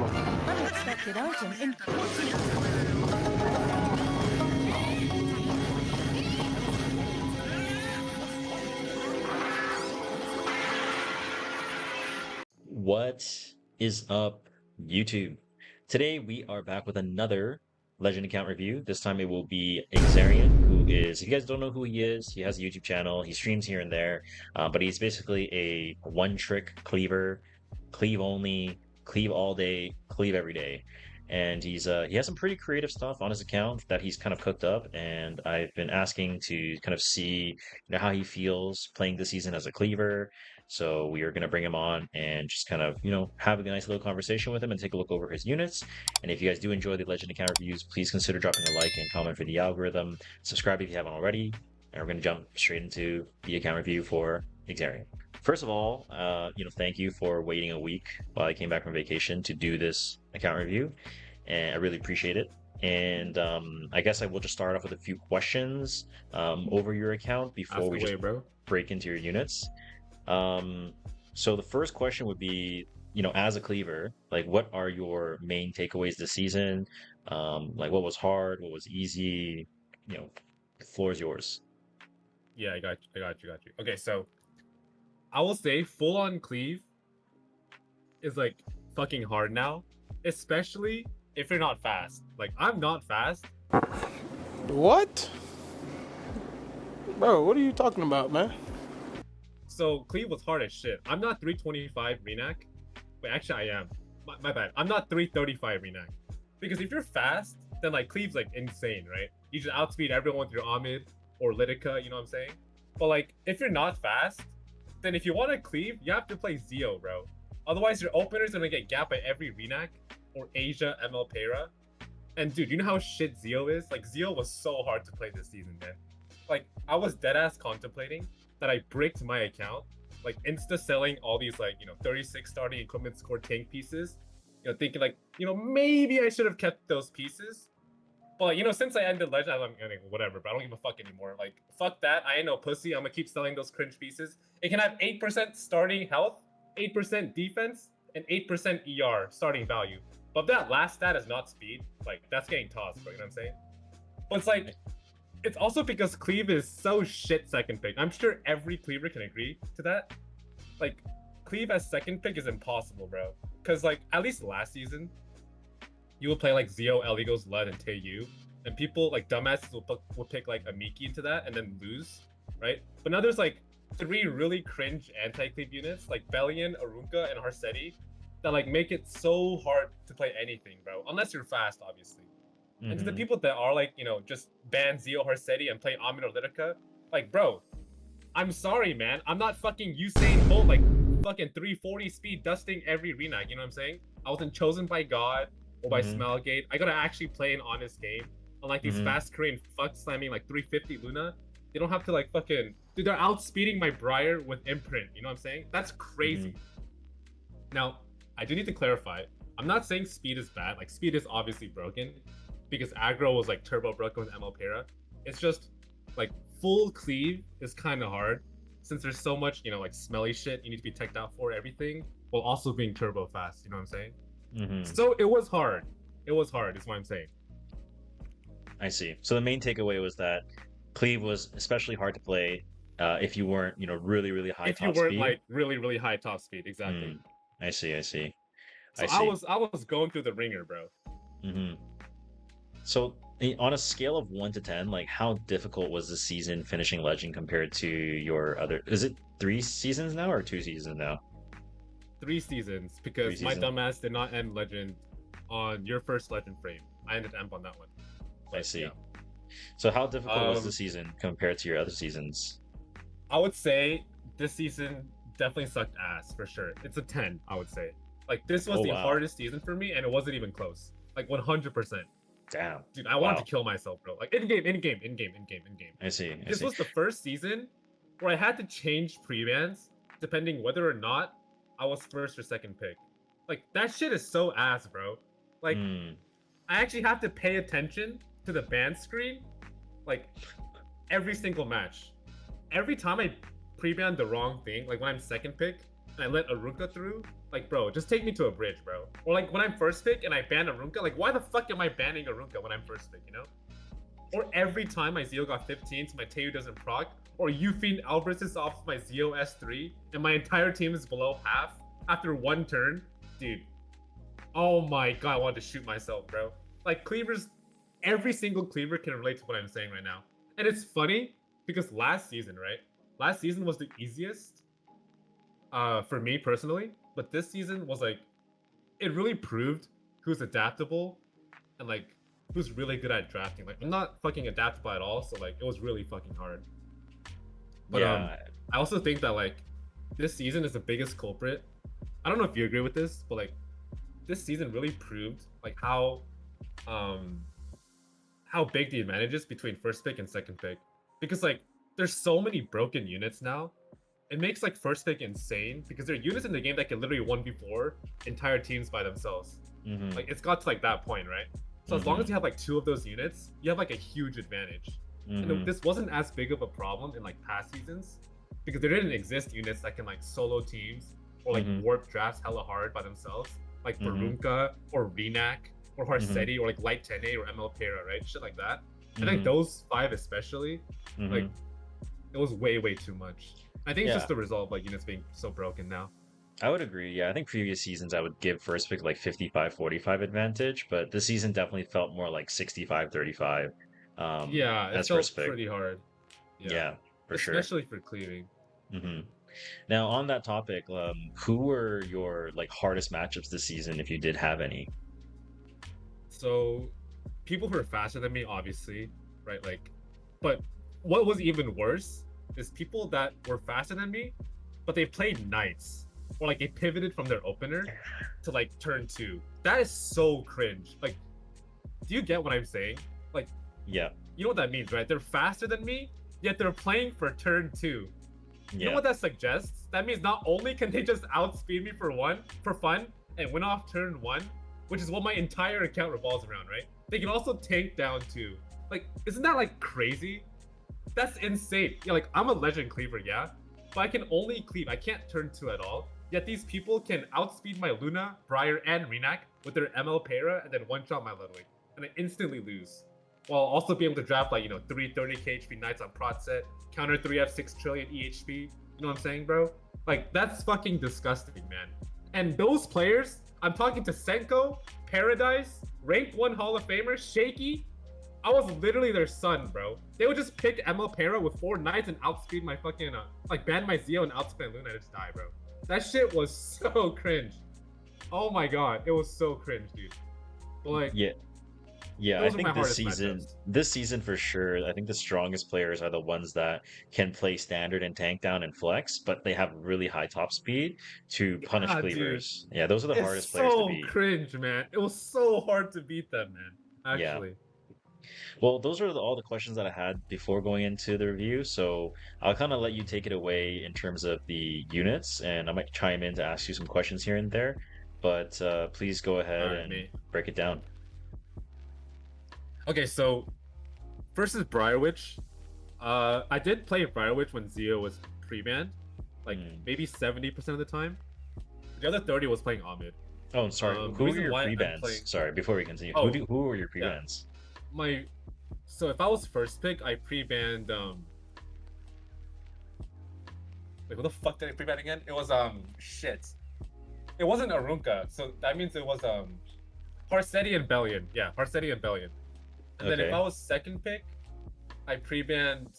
Unexpected item important. What is up, YouTube? Today we are back with another Legend account review. This time it will be Axerion, who is, if you guys don't know who he is, he has a YouTube channel. He streams here and there, but he's basically a one-trick cleaver, cleave only, cleave all day, cleave every day. And he has some pretty creative stuff on his account that he's kind of cooked up, and I've been asking to kind of see how he feels playing this season as a cleaver. So we are going to bring him on and just kind of, have a nice little conversation with him and take a look over his units. And if you guys do enjoy the Legend account reviews, please consider dropping a like and comment for the algorithm. Subscribe if you haven't already. And we're going to jump straight into the account review for Axerion. First of all, thank you for waiting a week while I came back from vacation to do this account review. And I really appreciate it. And I guess I will just start off with a few questions over your account before we just break into your units. So the first question would be, as a cleaver, like what are your main takeaways this season? Like what was hard, what was easy? The floor is yours. Yeah, I got you. Okay, so I will say full on cleave is like fucking hard now, especially if you're not fast. Like I'm not fast. What? Bro, what are you talking about, man? So cleave was hard as shit. I'm not 325 Renac. Wait, actually I am. My bad. I'm not 335 Renac. Because if you're fast, then like cleave's like insane, right? You just outspeed everyone with your Amid or Lidica, you know what I'm saying? But like if you're not fast, then if you want to cleave, you have to play Zio, bro. Otherwise your opener's gonna get gapped by every Renac or Asia ML Pera. And dude, you know how shit Zio is? Like Zio was so hard to play this season, man. Like I was deadass contemplating that I bricked my account, like insta selling all these 36 starting equipment score tank pieces, thinking like, maybe I should have kept those pieces. But since I ended Legend, I'm like, whatever, but I don't give a fuck anymore. Like, fuck that, I ain't no pussy, I'm gonna keep selling those cringe pieces. It can have 8% starting health, 8% defense, and 8% ER starting value. But if that last stat is not speed, like, that's getting tossed, bro, you know what I'm saying? But it's like, it's also because cleave is so shit second pick. I'm sure every cleaver can agree to that. Like, cleave as second pick is impossible, bro. Because, like, at least last season, you would play, like, Zio, Eligos, Lud, and Taeyu. And people, like, dumbasses will pick, like, a Miki into that and then lose, right? But now there's, like, 3 really cringe anti-cleave units, like Bellion, Arunka, and Harsetti, that, like, make it so hard to play anything, bro. Unless you're fast, obviously. And to the people that are like, just ban Zio Harsetti and play Amin or Lidica, like, bro, I'm sorry, man. I'm not fucking Usain Bolt, like, fucking 340 speed dusting every Renac, you know what I'm saying? I wasn't chosen by God or by Smelgate. I gotta actually play an honest game. Unlike these fast Korean fuck slamming like 350 Luna, they don't have to like fucking... Dude, they're outspeeding my Briar with imprint, you know what I'm saying? That's crazy. Now, I do need to clarify. I'm not saying speed is bad. Like, speed is obviously broken, because aggro was like turbo broken with ML Pera. It's just like full cleave is kind of hard since there's so much, like smelly shit you need to be teched out for everything while also being turbo fast, you know what I'm saying? So it was hard. It was hard is what I'm saying. I see. So the main takeaway was that cleave was especially hard to play if you weren't, really, really high top speed. If you weren't like really, really high top speed, exactly. I see. So I was going through the ringer, bro. So on a scale of 1 to 10, like how difficult was the season finishing Legend compared to your other... Is it 3 seasons now or 2 seasons now? 3 seasons, because my dumbass did not end Legend on your first Legend frame. I ended Emp on that one. But, I see. Yeah. So how difficult was the season compared to your other seasons? I would say this season definitely sucked ass, for sure. It's a 10, I would say. Like, this was the hardest season for me, and it wasn't even close. Like, 100%. Damn. Dude, I wanted to kill myself, bro. Like, in game. I see. This was the first season where I had to change pre-bans depending whether or not I was first or second pick. Like, that shit is so ass, bro. Like, I actually have to pay attention to the ban screen, like, every single match. Every time I pre-ban the wrong thing, like when I'm second pick, and I let Arunka through, like, bro, just take me to a bridge, bro. Or like when I'm first pick and I ban Arunka, like, why the fuck am I banning Arunka when I'm first pick, you know? Or every time my Zeo got 15, so my Teo doesn't proc, or Fiend Alvarez off my Zeo S3, and my entire team is below half after one turn, dude. Oh my god, I wanted to shoot myself, bro. Like, cleavers, every single cleaver can relate to what I'm saying right now. And it's funny because last season, right? Last season was the easiest for me personally, but this season was like, it really proved who's adaptable and like who's really good at drafting. Like, I'm not fucking adaptable at all, so like it was really fucking hard. But Yeah. I also think that like this season is the biggest culprit. I don't know if you agree with this, but like this season really proved like how big the advantage is between first pick and second pick. Because like there's so many broken units now. It makes like first pick insane because there are units in the game that can literally 1v4 entire teams by themselves. Mhm. Like it's got to like that point, right? So as long as you have like 2 of those units, you have like a huge advantage. And this wasn't as big of a problem in like past seasons because there didn't exist units that can like solo teams or like warp drafts hella hard by themselves, like Barunka or Renak or Harsetti or like Light Tene or ML Pera, right? Shit like that. I think those 5 especially, like it was way too much. I think it's just the result of like units being so broken now. I would agree. Yeah, I think previous seasons I would give first pick like 55-45 advantage, but this season definitely felt more like 65-35 Yeah, it as felt first pick. pretty hard. Yeah, for sure. Especially for cleaving. Now on that topic, who were your like hardest matchups this season if you did have any? So people who are faster than me, obviously, right? Like, but what was even worse is people that were faster than me, but they played knights. Or like they pivoted from their opener to like turn 2. That is so cringe. Like, do you get what I'm saying? Like, Yeah. you know what that means, right? They're faster than me, yet they're playing for turn 2. You know what that suggests? That means not only can they just outspeed me for fun and win off turn 1, which is what my entire account revolves around, right? They can also tank down 2. Like, isn't that like crazy? That's insane. Yeah, like I'm a legend cleaver, yeah, but I can only cleave. I can't turn 2 at all. Yet these people can outspeed my Luna, Briar, and Renak with their ML Para and then one-shot my Ludwig, and I instantly lose. While also be able to draft like, 330k HP Knights on prot set, counter 3F 6 trillion EHP. You know what I'm saying, bro? Like, that's fucking disgusting, man. And those players, I'm talking to Senko, Paradise, Rank 1 Hall of Famer, Shaky. I was literally their son, bro. They would just pick ML Para with 4 Knights and outspeed my fucking, like ban my Zeo and outspeed my Luna and just die, bro. That shit was so cringe. Oh my god, it was so cringe, dude. But like, yeah, I think this season for sure, I think the strongest players are the ones that can play standard and tank down and flex, but they have really high top speed to punish cleavers. Dude. Yeah, those are the hardest players to beat. So cringe, man. It was so hard to beat them, man. Actually. Yeah. Well, those are all the questions that I had before going into the review, so I'll kind of let you take it away in terms of the units, and I might chime in to ask you some questions here and there, but please go ahead and break it down. Okay, so first is Briar Witch. I did play Briar Witch when Zeo was pre-banned, like maybe 70% of the time. The other 30 was playing Ahmed. Oh, sorry. Who were your pre-bans? Sorry, before we continue. Who were your pre-bans? So if I was first pick, I pre-banned wait, what the fuck did I pre-ban again? It was shit. It wasn't Arunka, so that means it was Harsetti and Bellion. Yeah, Harsetti and Bellion. And then if I was second pick, I pre-banned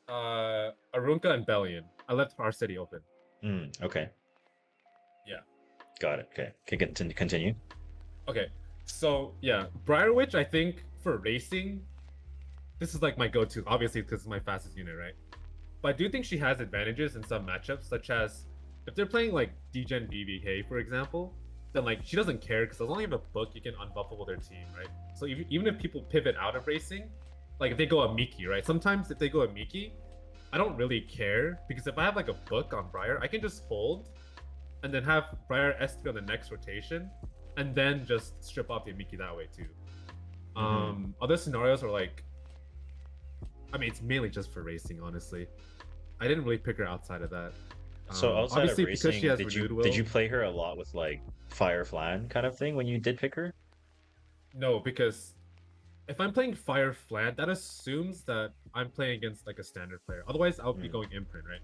Arunka and Bellion. I left Harsetti open. Okay. Yeah. Got it. Okay. Okay, continue. Okay. So yeah, Briar Witch, I think for racing, this is like my go-to, obviously because it's my fastest unit, right? But I do think she has advantages in some matchups, such as if they're playing like Degen BBK, for example, then like she doesn't care because as long as you have a book, you can unbuffable their team, right? So even if people pivot out of racing, like if they go a Miki, right? Sometimes if they go a Miki, I don't really care because if I have like a book on Briar, I can just hold and then have Briar S3 on the next rotation and then just strip off the Miki that way too. Other scenarios are like, I mean, it's mainly just for racing, honestly. I didn't really pick her outside of that. So outside of Obviously, because she racing, has did renewed you will. play her a lot with like Fire Flan kind of thing when you did pick her? No, because if I'm playing Fire Flat, that assumes that I'm playing against like a standard player. Otherwise, I would be Mm, going imprint, right?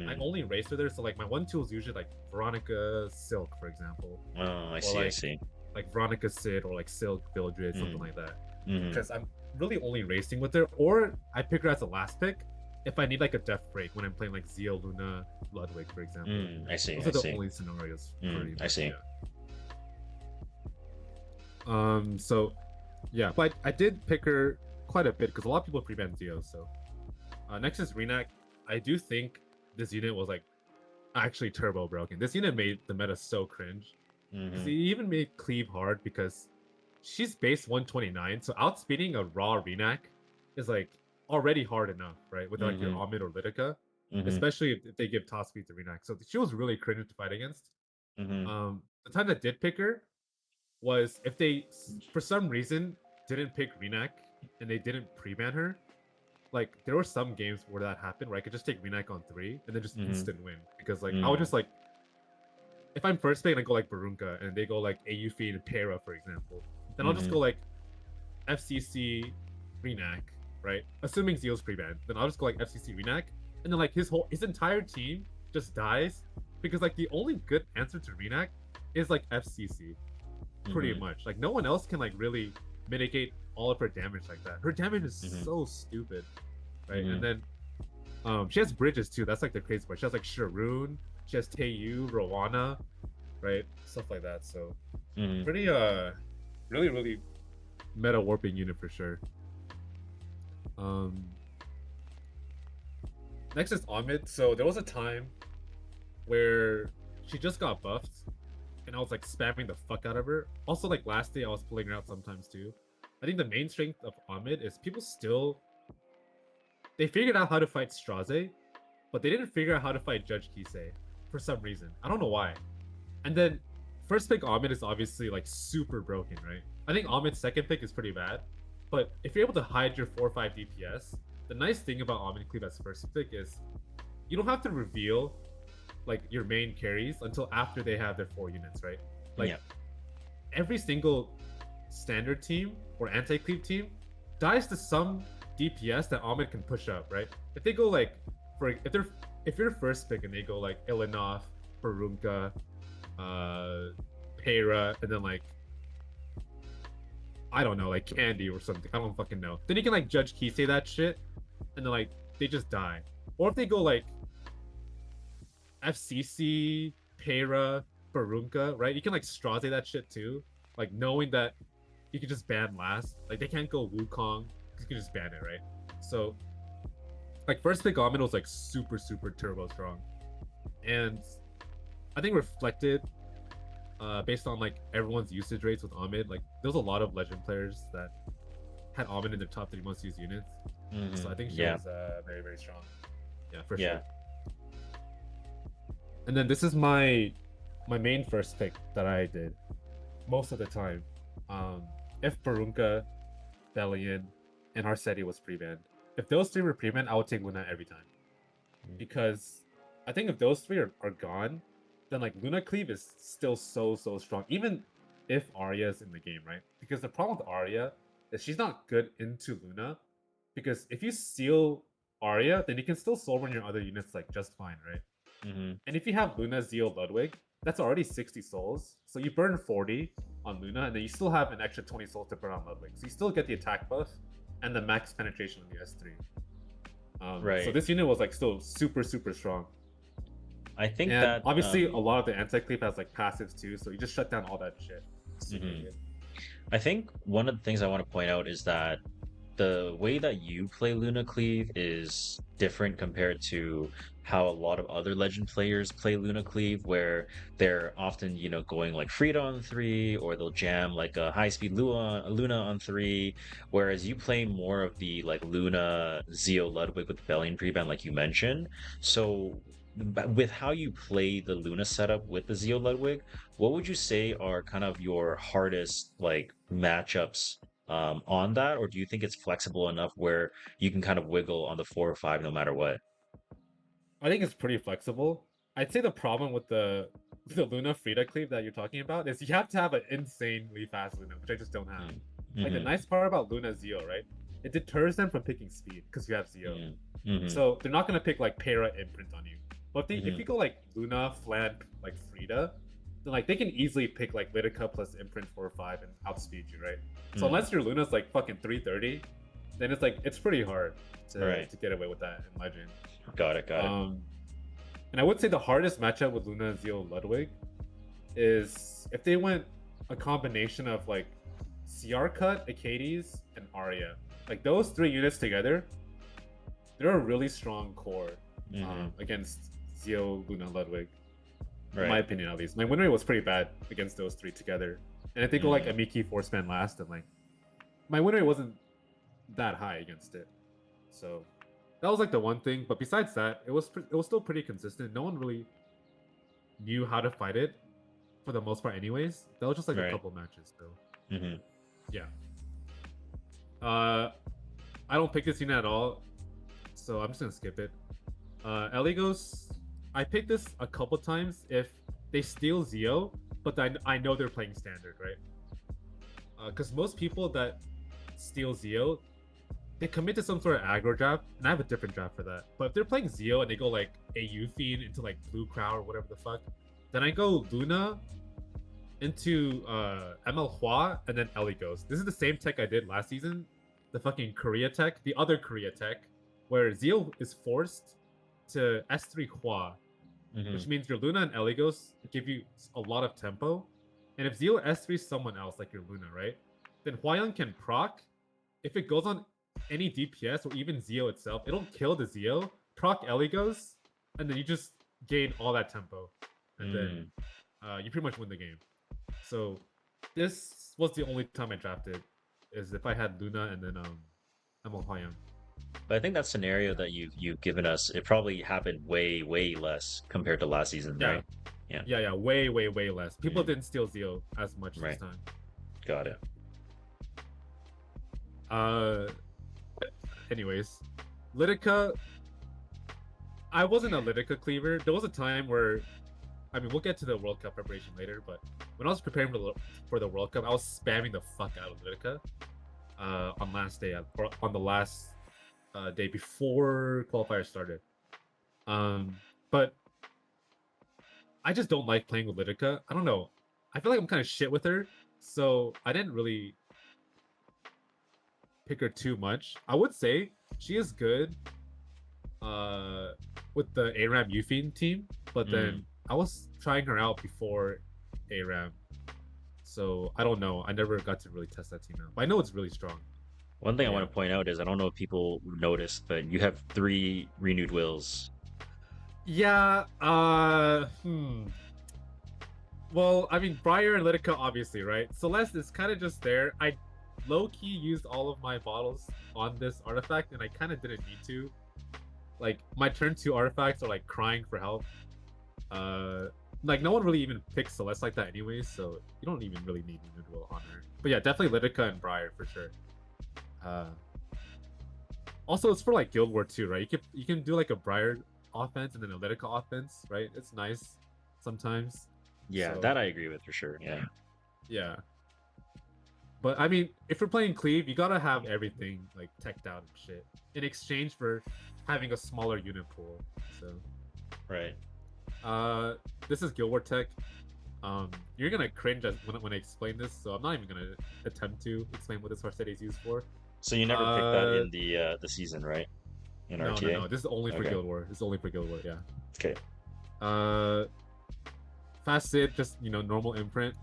I mm. only race with her, so like my one tool is usually like Veronica Silk, for example, Oh, I or see, I see. like Veronica Sid or like Silk Vildred, something Mm, like that. mm, Because I'm really only racing with her, or I pick her as a last pick if I need like a death break when I'm playing like Zio, Luna, Ludwig, for example. I see, Those I are the see. only scenarios, pretty I much. see. Yeah. So yeah, but I did pick her quite a bit because a lot of people pre-ban Zio. So next is Renak. I do think this unit was like actually turbo broken. This unit made the meta so cringe. Because Mm-hmm. he even made cleave hard because she's base 129, so outspeeding a raw Renak is like already hard enough, right? With like your Mm-hmm. Omid or Lidica, Mm-hmm. especially if they give top speed to Renak. So she was really cringe to fight against. Mm-hmm. The time that did pick her was if they for some reason didn't pick Renak and they didn't pre-ban her. Like there were some games where that happened where I could just take Renak on 3 and then just Mm-hmm. instant win because like I would Mm, just like if I'm first pick and I go like Barunka and they go like Ayufi and Pera, for example, then I'll just mm-hmm. go like FCC Renak, right? Assuming Zeal's pre-banned, then I'll just go like FCC Renak, and then like his entire team just dies because like the only good answer to Renak is like FCC, pretty Mm-hmm. much. Like no one else can like really mitigate all of her damage like that. Her damage is Mm-hmm. so stupid, right? Mm-hmm. And then she has bridges too. That's like the crazy part. She has like Sharoon, she has Teiyu, Rowana, right? Stuff like that. So Mm-hmm. pretty really meta warping unit for sure. Um Next is Amit. So there was a time where she just got buffed and I was like spamming the fuck out of her. Also, like last day I was pulling her out sometimes too. I think the main strength of Amit is people still they figured out how to fight Straze, but they didn't figure out how to fight Judge Kisei for some reason. I don't know why. And then first pick Amit is obviously like super broken, right? I think Amit's second pick is pretty bad, but if you're able to hide your 4 or 5 DPS, the nice thing about Amit Cleave as first pick is you don't have to reveal like your main carries until after they have their 4 units, right? Like Yeah. every single standard team or anti-cleave team dies to some DPS that Amit can push up, right? If they go like if you're first pick and they go like Ilinov, Barunka, Pera, and then like I don't know, like Candy or something. I don't fucking know. Then you can like judge Kisei that shit, and then like they just die. Or if they go like FCC, Pera, Barunka, right? You can like Straze that shit too. Like knowing that you can just ban last. Like they can't go Wukong. You can just ban it, right? So like first pick Almond was like super turbo strong. And I think reflected based on like everyone's usage rates with Ahmed, like there's a lot of legend players that had Ahmed in their top 3 most used units. Mm-hmm. So I think she Yeah. was very strong. Yeah, for Yeah. sure. And then this is my main first pick that I did most of the time. If Barunka, Bellion, and Arceti was pre-banned. If those 3 were pre-banned, I would take Luna every time. Because I think if those 3 are gone, then like Luna Cleave is still so strong. Even if Arya is in the game, right? Because the problem with Arya is she's not good into Luna. Because if you seal Arya, then you can still soul run your other units like just fine, right? Mm-hmm. And if you have Luna, Zeo, Ludwig, that's already 60 souls. So you burn 40 on Luna, and then you still have an extra 20 souls to burn on Ludwig. So you still get the attack buff and the max penetration on the S3. Right. So this unit was like still super strong. I think And that obviously a lot of the anti-cleave has like passives too, so you just shut down all that shit. Super Mhm. good. I think one of the things I want to point out is that the way that you play Luna Cleave is different compared to how a lot of other legend players play Luna Cleave, where they're often, going like Frida on 3, or they'll jam like a high speed Luna on 3, whereas you play more of the like Luna Zeo Ludwig with Bellion pre-ban, like you mentioned. So with how you play the Luna setup with the Zeo Ludwig, what would you say are kind of your hardest like matchups on that, or do you think it's flexible enough where you can kind of wiggle on the 4 or 5 no matter what? I think it's pretty flexible. I'd say the problem with the Luna Frida cleave that you're talking about is you have to have an insanely fast Luna, which I just don't have. Like the nice part about Luna Zeo, right? It deters them from picking speed because you have Zeo. So they're not gonna pick like Para imprint on you. But if you go like Luna, Flan, like Frida, then like they can easily pick like Lidica plus imprint 4 or 5 and outspeed you, right? So unless your Luna's like fucking 330, then it's like it's pretty hard to get away with that in Legend. Got it. And I would say the hardest matchup with Luna, Zeo, Ludwig is if they went a combination of like CR Cut, Acades, and Arya. Like those 3 units together, they're a really strong core against Zeo, Luna, Ludwig. In my opinion, at least. My win rate was pretty bad against those 3 together. And if they go like Amiki 4-span last, and like my win rate wasn't that high against it. So that was like the one thing. But besides that, it was still pretty consistent. No one really knew how to fight it for the most part, anyways. That was just like a couple matches, though. Yeah. I don't pick this unit at all, so I'm just gonna skip it. Eligos, I picked this a couple times if they steal Zeo, but I know they're playing standard, right? Because most people that steal Zeo, they commit to some sort of aggro draft, and I have a different draft for that. But if they're playing Zeo and they go like AU Fiend into like Blue Crow or whatever the fuck, then I go Luna into ML Hua and then Eligos. This is the same tech I did last season, the fucking Korea tech, the other Korea tech, where Zeo is forced to S3 Hua, which means your Luna and Eligos give you a lot of tempo. And if Zeo S3 someone else, like your Luna, right? Then Huayang can proc. If it goes on any DPS or even Zeo itself, it'll kill the Zeo, proc Eligos, and then you just gain all that tempo. And then you pretty much win the game. So this was the only time I drafted, is if I had Luna and then Emil Huayang. But I think that scenario that you've given us, it probably happened way less compared to last season, right? Yeah, way less. People didn't steal Zeo as much this time. Got it. Anyways, Lidica. I wasn't a Lidica cleaver. There was a time where, I mean, we'll get to the World Cup preparation later, but when I was preparing for the World Cup, I was spamming the fuck out of Lidica on last day, or on the last day before qualifiers started. But I just don't like playing with Lidica. I don't know. I feel like I'm kind of shit with her, so I didn't really pick her too much. I would say she is good with the ARAM Yufin team, but then I was trying her out before ARAM, so I don't know. I never got to really test that team out, but I know it's really strong. One thing I want to point out is I don't know if people noticed, but you have 3 renewed wills. Yeah. Well, I mean, Briar and Lidica, obviously, right? Celeste is kind of just there. I low-key used all of my bottles on this artifact, and I kind of didn't need to. Like, my turn 2 artifacts are like crying for help. Like, no one really even picks Celeste like that anyways, so you don't even really need renewed will on her. But yeah, definitely Lidica and Briar for sure. Also, it's for like Guild War 2, right? You can do like a Briar offense and then a Lidica offense, right? It's nice sometimes. Yeah, So, that I agree with for sure. Yeah. yeah. But I mean, if you're playing Cleave, you gotta have everything like teched out and shit in exchange for having a smaller unit pool. So Right. this is Guild War tech. You're gonna cringe when I explain this, so I'm not even gonna attempt to explain what this Horsetti is used for. So you never picked that in the season, right? In No, RTA? no. This is only for Okay. Guild War. This is only for Guild War. Yeah. Okay. Fast Sid, just normal imprint.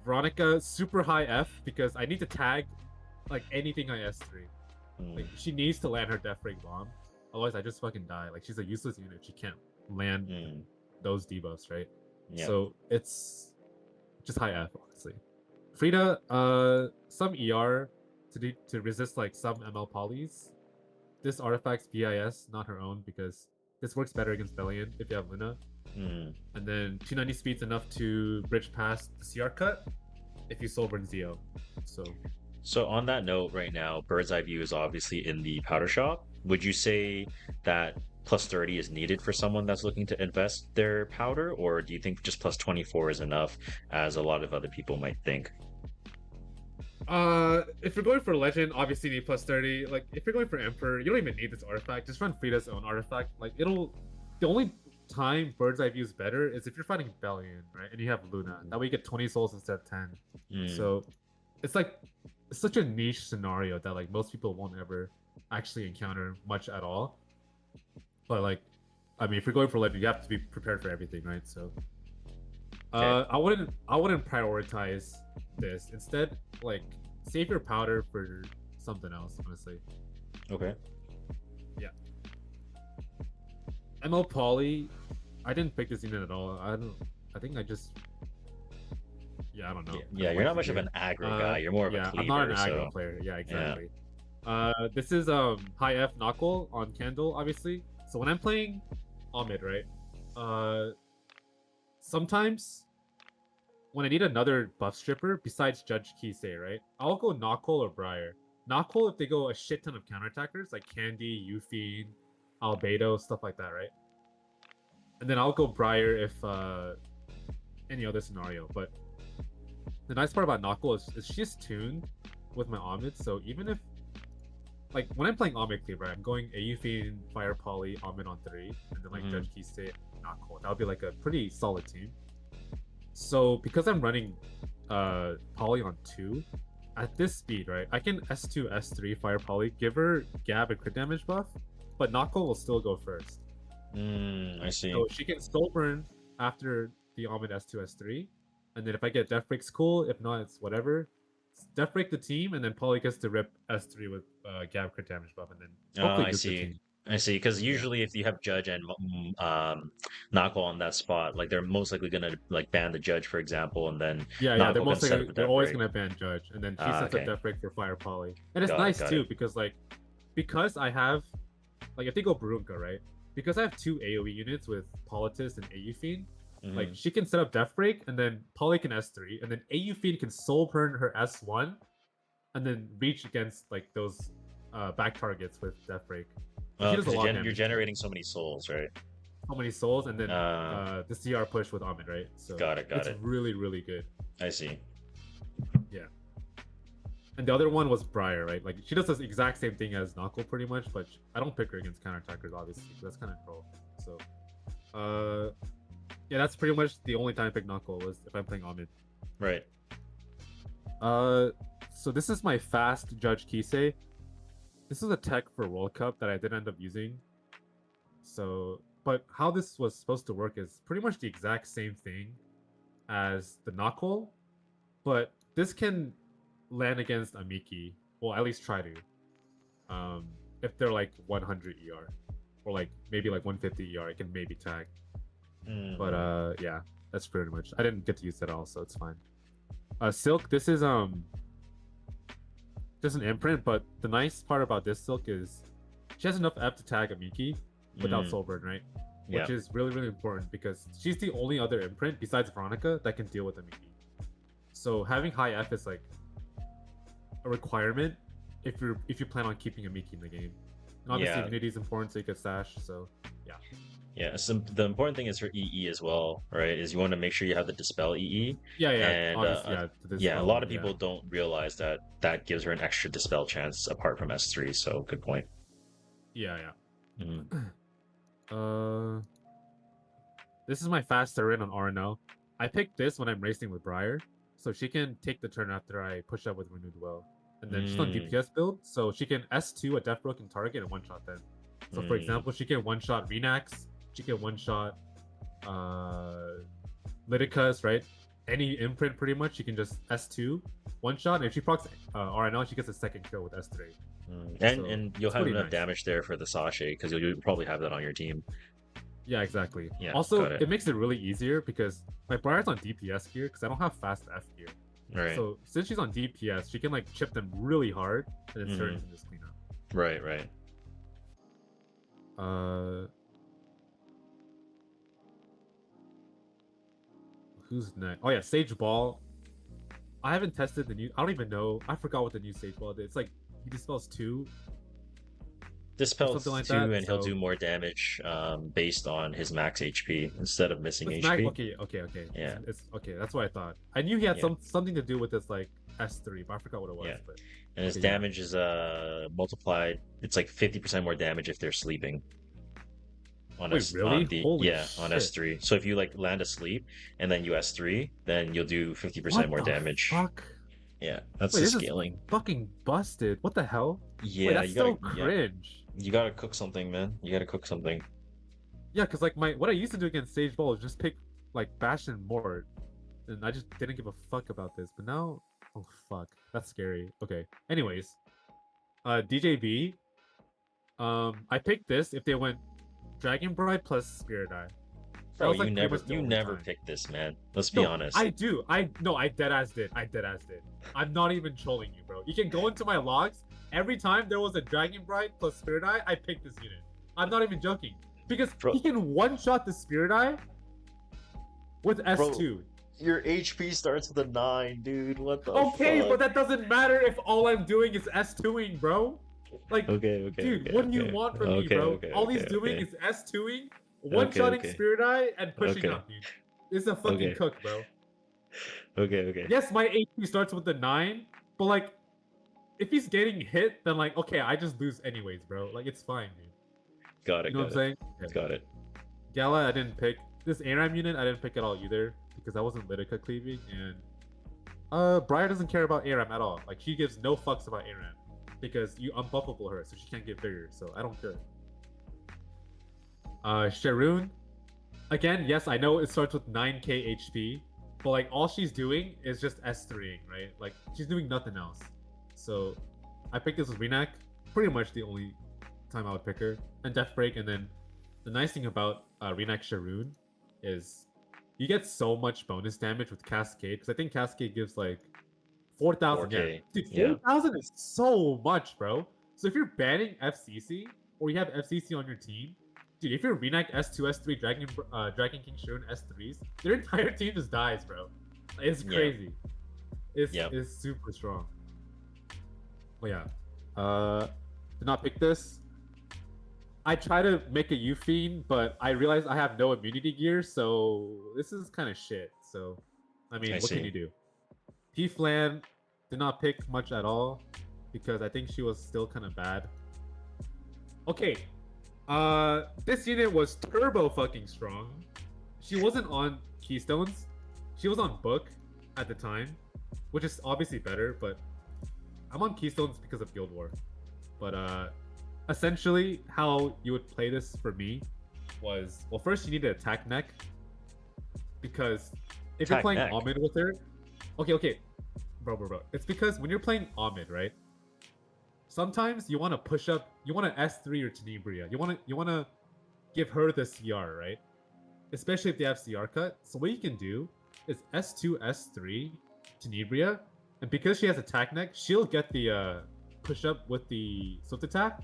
Veronica, super high F because I need to tag like anything I S3. Like she needs to land her Death Ray bomb, otherwise I just fucking die. Like she's a useless unit. She can't land those debuffs, right? Yeah. So it's just high F, honestly. Frida, some ER to resist like some ML polys. This artifact's BIS, not her own, because this works better against Bellion if you have Luna. And then 290 speed's enough to bridge past the CR cut if you Soulburn Zeo. So on that note, right now, Bird's Eye View is obviously in the powder shop. Would you say that plus 30 is needed for someone that's looking to invest their powder, or do you think just plus 24 is enough, as a lot of other people might think? If you're going for legend, obviously you need plus 30. Like, if you're going for emperor, you don't even need this artifact. Just run Frida's own artifact. Like, it'll. The only time Bird's Eye View is better is if you're fighting Bellion, right? And you have Luna. That way you get 20 souls instead of 10. So, it's like it's such a niche scenario that like most people won't ever actually encounter much at all. But like, I mean, if you're going for legend, you have to be prepared for everything, right? So, Okay. I wouldn't prioritize this. Instead, like save your powder for something else. Honestly, Okay. ML Poly, I didn't pick this unit at all. I don't. I think I just. Yeah, I don't know. Yeah, you're not much of an aggro guy. You're more of a Yeah, cleaver. I'm not an aggro So player. Yeah, exactly. This is high F knuckle on Candle, obviously. So when I'm playing Omid, right? Sometimes when I need another buff stripper besides Judge Kisei, right? I'll go Knuckle or Briar. Knuckle if they go a shit ton of counterattackers like Candy, Euphine, Albedo, stuff like that, right? And then I'll go Briar if any other scenario. But the nice part about Knuckle is she's tuned with my Omid, so even if like when I'm playing Omid Cleaver, I'm going Euphine, Fire Poly, Omid on 3, and then like Judge Kisei, Knuckle. That would be like a pretty solid team. So because I'm running Poly on 2, at this speed, right, I can S2, S3, Fire Poly, give her Gab and crit damage buff, but Knuckle will still go first. I see. So she can soul burn after the Omid S2, S3, and then if I get Death Break's cool, if not, it's whatever. Death Break the team, and then Poly gets to rip S3 with Gab crit damage buff, and then hopefully I gets the see. team. I see. Because usually, if you have Judge and Knuckle on that spot, like they're most likely gonna like ban the Judge, for example, and then Yeah, they're Knuckle can mostly set up a they're death always break. gonna ban Judge, and then she sets Okay. up Death Break for Fire Poly, and it's Got it, nice got too it. because like because I have like if they go Barunka, right? Because I have 2 AoE units with Politis and Aeufine, like she can set up Death Break, and then Poly can S3, and then Aeufine can soul burn her S1, and then reach against like those back targets with Death Break. So she does a Because lot of you're damage. generating so many souls, right? So many souls, and then Uh, the CR push with Omid, right? So got it, got it's it. really, really good. I see. Yeah. And the other one was Briar, right? Like she does the exact same thing as Knuckle pretty much, but I don't pick her against counterattackers, obviously. That's kind of troll. So, yeah, that's pretty much the only time I pick Knuckle was if I'm playing Omid. Right. So this is my fast Judge Kisei. This is a tech for World Cup that I did end up using. So, but how this was supposed to work is pretty much the exact same thing as the Knuckle, but this can land against Amiki. Well, at least try to. If they're like 100 ER, or like maybe like 150 ER, I can maybe tag. But yeah, that's pretty much. I didn't get to use that all, so it's fine. Silk. This is just an imprint, but the nice part about this Silk is she has enough F to tag Amiki without soul burn, right? Yeah. Which is really, really important because she's the only other imprint besides Veronica that can deal with Amiki. So having high F is like a requirement if you plan on keeping Amiki in the game. And obviously Yeah. Unity is important so you get stash, so yeah. Yeah, so the important thing is for EE as well, right? Is you want to make sure you have the Dispel EE. Yeah, And obviously, yeah. yeah, a lot of people don't realize that that gives her an extra Dispel chance apart from S3, so good point. Yeah, yeah. Mhm. This is my fast turret on RNL. I picked this when I'm racing with Briar, so she can take the turn after I push up with Renewed Will. And then she's on DPS build, so she can S2 a Death Broken target and one-shot them. So for example, she can one-shot Renax, she can one-shot Lidicas, right? Any imprint pretty much, she can just S2, one-shot, and if she procs RNL, she gets a second kill with S3. And you'll have enough nice. damage there for the Sashay, because you'll probably have that on your team. Yeah, exactly. Yeah, also, got it. it makes it really easier because my Briar's on DPS gear because I don't have fast F gear. Right. So since she's on DPS, she can like chip them really hard and then turn and just clean up. Right, right. Who's next? Oh yeah, Sage Ball. I haven't tested the new. I don't even know. I forgot what the new Sage Ball did. It's like he dispels 2. or something Dispels like that. 2 and he'll do So more damage based on his max HP instead of missing it's max. HP. Okay. Yeah. It's okay. That's what I thought. I knew he had Yeah. something to do with his like S3, but I forgot what it was. Yeah. But And his okay, yeah. damage is multiplied. It's like 50% more damage if they're sleeping on Wait, really? Holy on shit! S3. So if you like land asleep and then you S3, then you'll do 50% What more the damage. fuck? Yeah, that's Wait, the this is scaling. fucking busted. What the hell? Wait, Yeah, that's so cringe. you gotta cook something, man. You gotta cook something. Yeah, cause like what I used to do against Sage Ball is just pick like Bash and Mort, and I just didn't give a fuck about this. But now, oh fuck, that's scary. Okay. Anyways, DJB. I picked this if they went Dragon Bride plus Spirit Eye. That Bro, was like pretty much the you only never time. pick this, man. Let's be No, honest. I do. I dead ass did. I dead ass did. I'm not even trolling you, bro. You can go into my logs. Every time there was a Dragon Bride plus Spirit Eye, I picked this unit. I'm not even joking. Because Bro. he can one-shot the Spirit Eye with S2. Your HP starts with a 9, dude. What the Okay, fuck? but that doesn't matter if all I'm doing is S2ing, bro. Like, Okay, dude, okay, what do you okay. want from me, Okay, bro? okay, All he's okay, doing okay. is S2ing, one-shotting okay. Spirit Eye, and pushing Okay. up, dude. This is a fucking Okay. cook, bro. Okay. Yes, my HP starts with the 9, but like, if he's getting hit, then like, okay, I just lose anyways, bro. Like, it's fine, dude. Got it, You know what I'm saying? Yeah. Got it. Gala, I didn't pick. This ARAM unit, I didn't pick at all either, because I wasn't Lidica cleaving, and Briar doesn't care about ARAM at all. Like, she gives no fucks about ARAM, because you unbuffable her, so she can't get bigger, so I don't care. Sharoon, again, yes, I know it starts with 9k HP, but like, all she's doing is just S3ing, right? Like, she's doing nothing else. So, I picked this with Renak, pretty much the only time I would pick her, and Death Break, and then the nice thing about Renak Sharoon is you get so much bonus damage with Cascade, because I think Cascade gives like 4,000. Yeah. 4K, Dude, yeah. 4,000 is so much, bro. So if you're banning FCC, or you have FCC on your team, dude, if you're Renak S2, S3, Dragon King Sharoon S3s, their entire team just dies, bro. It's crazy. It's super strong. But yeah. Did not pick this. I try to make a U-Fiend, but I realized I have no immunity gear, so this is kind of shit. So, I mean, what can you do? P-Flan did not pick much at all, because I think she was still kind of bad. Okay, this unit was turbo fucking strong. She wasn't on Keystones. She was on Book at the time, which is obviously better, but I'm on Keystones because of Guild War. But, essentially, how you would play this for me was, well, first you need to attack neck, because if you're playing Ahmed with her, okay, bro, it's because when you're playing Ahmed, right? Sometimes you want to push up, you want to S3 or Tenebria, you want to give her the CR, right? Especially if they have CR cut. So what you can do is S2, S3, Tenebria, and because she has attack neck, she'll get the push up with the swift attack.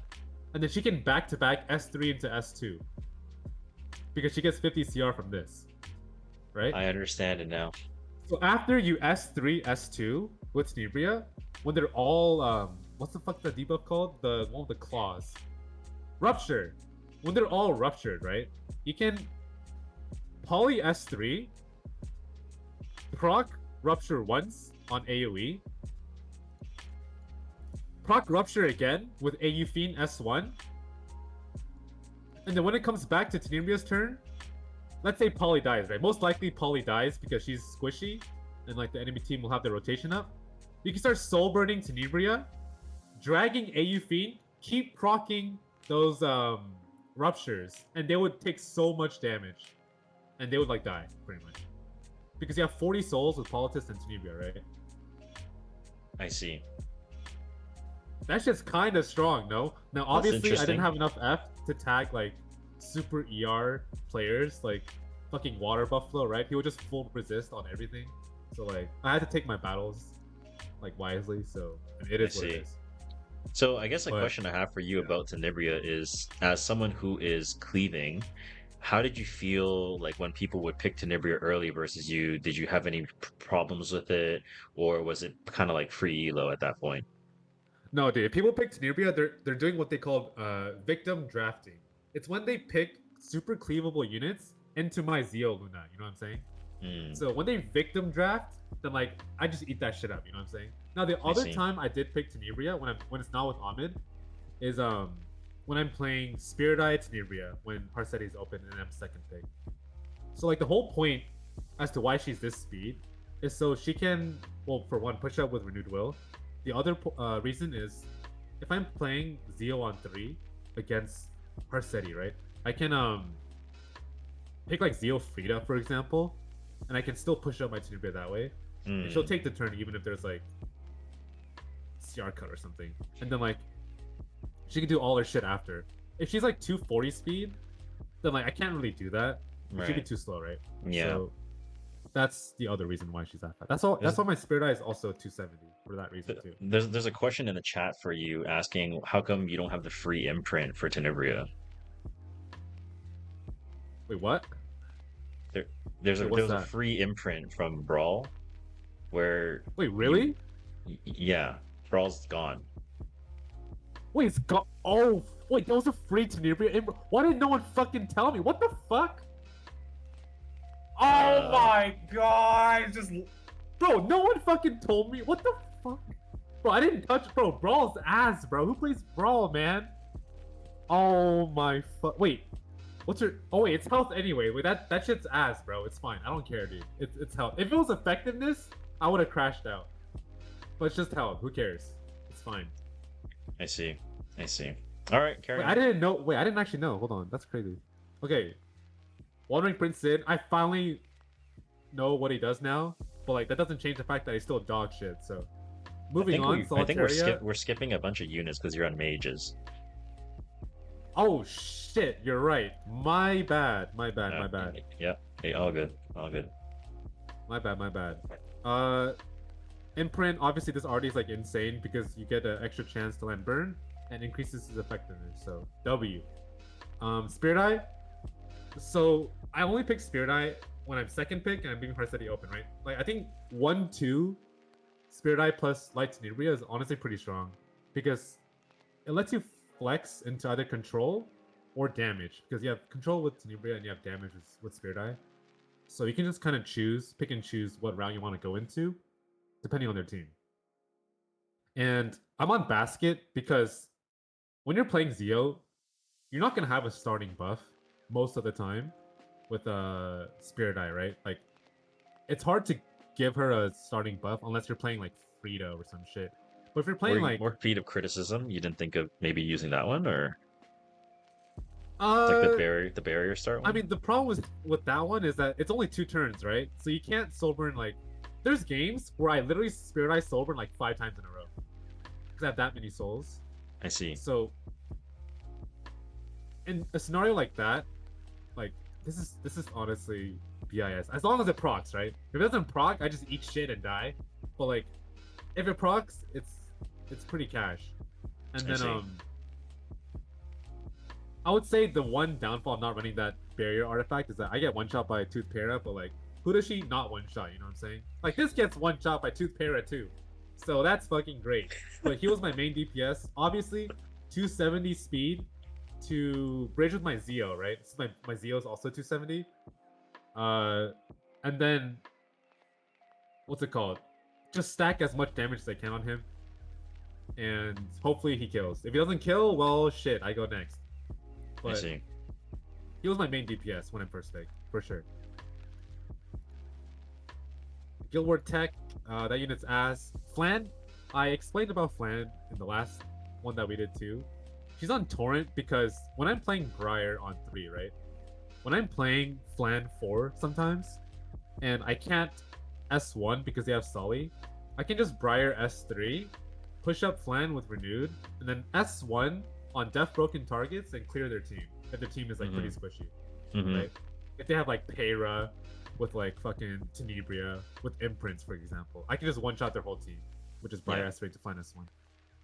And then she can back-to-back S3 into S2. Because she gets 50 CR from this. Right? I understand it now. So after you S3, S2 with Tenebria, when they're all, what's the fuck the debuff called? The one with the claws. Rupture. When they're all ruptured, right? You can poly S3, proc Rupture once on AoE, proc Rupture again with a U-Fiend S1. And then when it comes back to Tenebria's turn, let's say Polly dies, right? Most likely Polly dies because she's squishy and like the enemy team will have their rotation up. You can start soul burning Tenebria, dragging a U-Fiend, keep proccing those ruptures, and they would take so much damage. And they would like die, pretty much. Because you have 40 souls with Politis and Tenebria, right? I see. That's just kind of strong, no? Now, obviously, I didn't have enough F to tag, like, super ER players, like, fucking Water Buffalo, right? He would just full resist on everything. So, like, I had to take my battles, like, wisely, so I mean, it is what it is. So, I guess a question I have for you about Tenebria is, as someone who is cleaving, how did you feel, like, when people would pick Tenebria early versus you? Did you have any problems with it? Or was it kind of like free elo at that point? No, dude. If people pick Tenebria, they're doing what they call victim drafting. It's when they pick super cleavable units into my Zeo Luna. You know what I'm saying? Hmm, So when they victim draft, then like I just eat that shit up. You know what I'm saying? Now the I other see. time I did pick Tenebria when it's not with Ahmed is when I'm playing Spirit Eye Tenebria when Harsetti is open and I'm second pick. So like the whole point as to why she's this speed is so she can, well, for one, push up with renewed will. The other reason is if I'm playing Zeo on 3 against Harsetti, right? I can pick like Zeo Frida, for example, and I can still push up my Tenebria that way. And she'll Hmm, take the turn even if there's like CR cut or something. And then like she can do all her shit after. If she's like 240 speed, then like I can't really do that. She'd be right. too slow, right? Yeah. So that's the other reason why she's that fast. That's all. There's, That's why my Spirit Eye is also 270 for that reason too. there's a question in the chat for you asking how come you don't have the free imprint for Tenebria? Wait, what? There, Wait, there what's was a that? free imprint from Brawl where Wait, you really? yeah, Brawl's gone. Wait, it's got. Oh, wait, that was a free Tenebria. Why didn't no one fucking tell me? What the fuck? Oh Uh, my god! Just, bro, no one fucking told me. What the fuck? Bro, I didn't touch. Bro, Brawl's ass, bro. Who plays Brawl, man? Oh my fuck. Wait, what's your? Oh wait, it's health anyway. Wait, that shit's ass, bro. It's fine. I don't care, dude. It's health. If it was effectiveness, I would have crashed out. But it's just health. Who cares? It's fine. I see. I see. All right, carry Wait, on. I didn't know. Wait, I didn't actually know. Hold on, that's crazy. Okay, Wandering Prince Sid. I finally know what he does now, but like that doesn't change the fact that he's still dog shit. So moving on, I think Solitaria. we're skipping a bunch of units because you're on mages. Oh shit, you're right. My bad. My bad. Yeah. My bad. Yeah. Hey, all good. All good. My bad. My bad. Uh, Imprint. Obviously, this already is like insane because you get an extra chance to land burn and increases his effectiveness. So W. Spirit Eye. So I only pick Spirit Eye when I'm second pick and I'm leaving Heart City open, right? Like I think 1-2 Spirit Eye plus Light Tenebria is honestly pretty strong because it lets you flex into either control or damage because you have control with Tenebria and you have damage with Spirit Eye. So you can just kind of pick and choose what route you want to go into depending on their team. And I'm on Basket because when you're playing Zeo, you're not going to have a starting buff most of the time with Spirit Eye, right? Like, it's hard to give her a starting buff unless you're playing like Frito or some shit. But if you're playing like More feet of criticism, you didn't think of maybe using that one, or uh like the barrier start I one? mean the problem with that one is that it's only 2 turns, right? So you can't soul burn like there's games where I literally Spirit Eye soul burn like 5 times in a row. Because I have that many souls. I see. So in a scenario like that, like this is honestly BIS. As long as it procs, right? If it doesn't proc, I just eat shit and die. But like if it procs, it's pretty cash. And I then see. I would say the one downfall of not running that barrier artifact is that I get one shot by Tooth Para, but like who does she not one shot? You know what I'm saying? Like this gets one shot by Tooth Para too, so that's fucking great. But he was my main DPS. Obviously, 270 speed to bridge with my Zeo, right? So my Zeo is also 270. And then what's it called? Just stack as much damage as I can on him, and hopefully he kills. If he doesn't kill, well, shit, I go next. I see. He was my main DPS when I first picked, for sure. Guild War Tech, that unit's ass. Flan, I explained about Flan in the last one that we did too. She's on Torrent because when I'm playing Briar on 3, right? When I'm playing Flan 4 sometimes, and I can't S1 because they have Sully, I can just Briar S3, push up Flan with Renewed, and then S1 on death broken targets and clear their team if their team is like pretty squishy, right? If they have like Peyra with like fucking Tenebria with imprints, for example, I can just one shot their whole team, which is Briar S3 to find S1.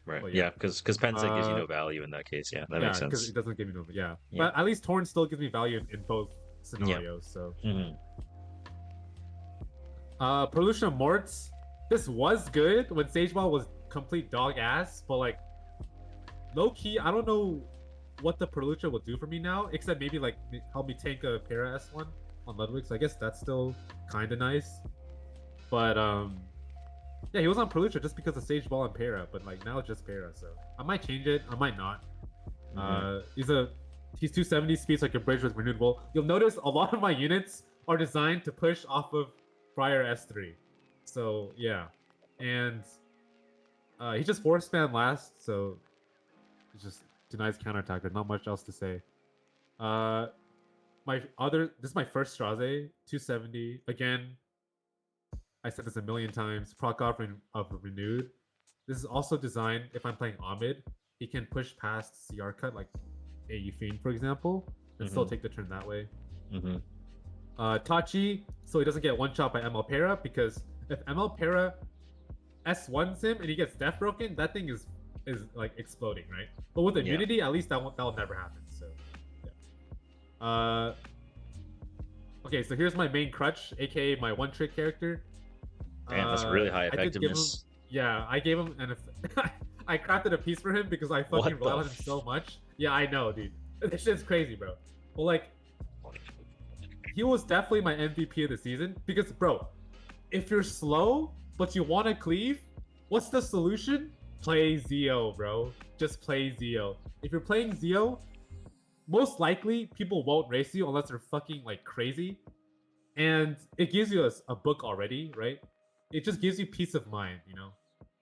Right. But Yeah, because Pensa gives you no value in that case. Yeah, that makes because sense. it doesn't give me no. Yeah, Yeah. but at least Torn still gives me value in both scenarios. So, Pollution of Morts. This was good when Sageball was complete dog ass, but like low key, I don't know what the Perlucha will do for me now, except maybe like help me tank a Para S1 on Ludwig. So I guess that's still kind of nice. But yeah, he was on Perlucha just because of Sage Ball and Para, but like now it's just Para. So I might change it, I might not. He's 270 speed, so I can bridge with Renewed Wool. You'll notice a lot of my units are designed to push off of Briar S3. So yeah, and he just force spam last, so it just denies counterattack. There's not much else to say. This is my first Straze, 270. Again, I said this a million times. Proc off of Renewed. This is also designed if I'm playing Ahmed, he can push past CR cut like AE Fiend, for example, and still take the turn that way. Tachi, so he doesn't get one shot by ML Para, because if ML Para S1s him and he gets death broken, that thing is like exploding, right? But with immunity, at least that'll never happen. So yeah. Okay, so here's my main crutch, aka my one trick character. Man, that's really high effectiveness. I gave him an I crafted a piece for him because I fucking relied on him so much. Yeah, I know, dude. This shit's crazy, bro. But like, he was definitely my MVP of the season because, bro, if you're slow but you want to cleave, what's the solution? Play Zeo, bro. Just play Zeo. If you're playing Zeo, most likely people won't race you unless they're fucking like crazy, and it gives you a book already, right? It just gives you peace of mind, you know.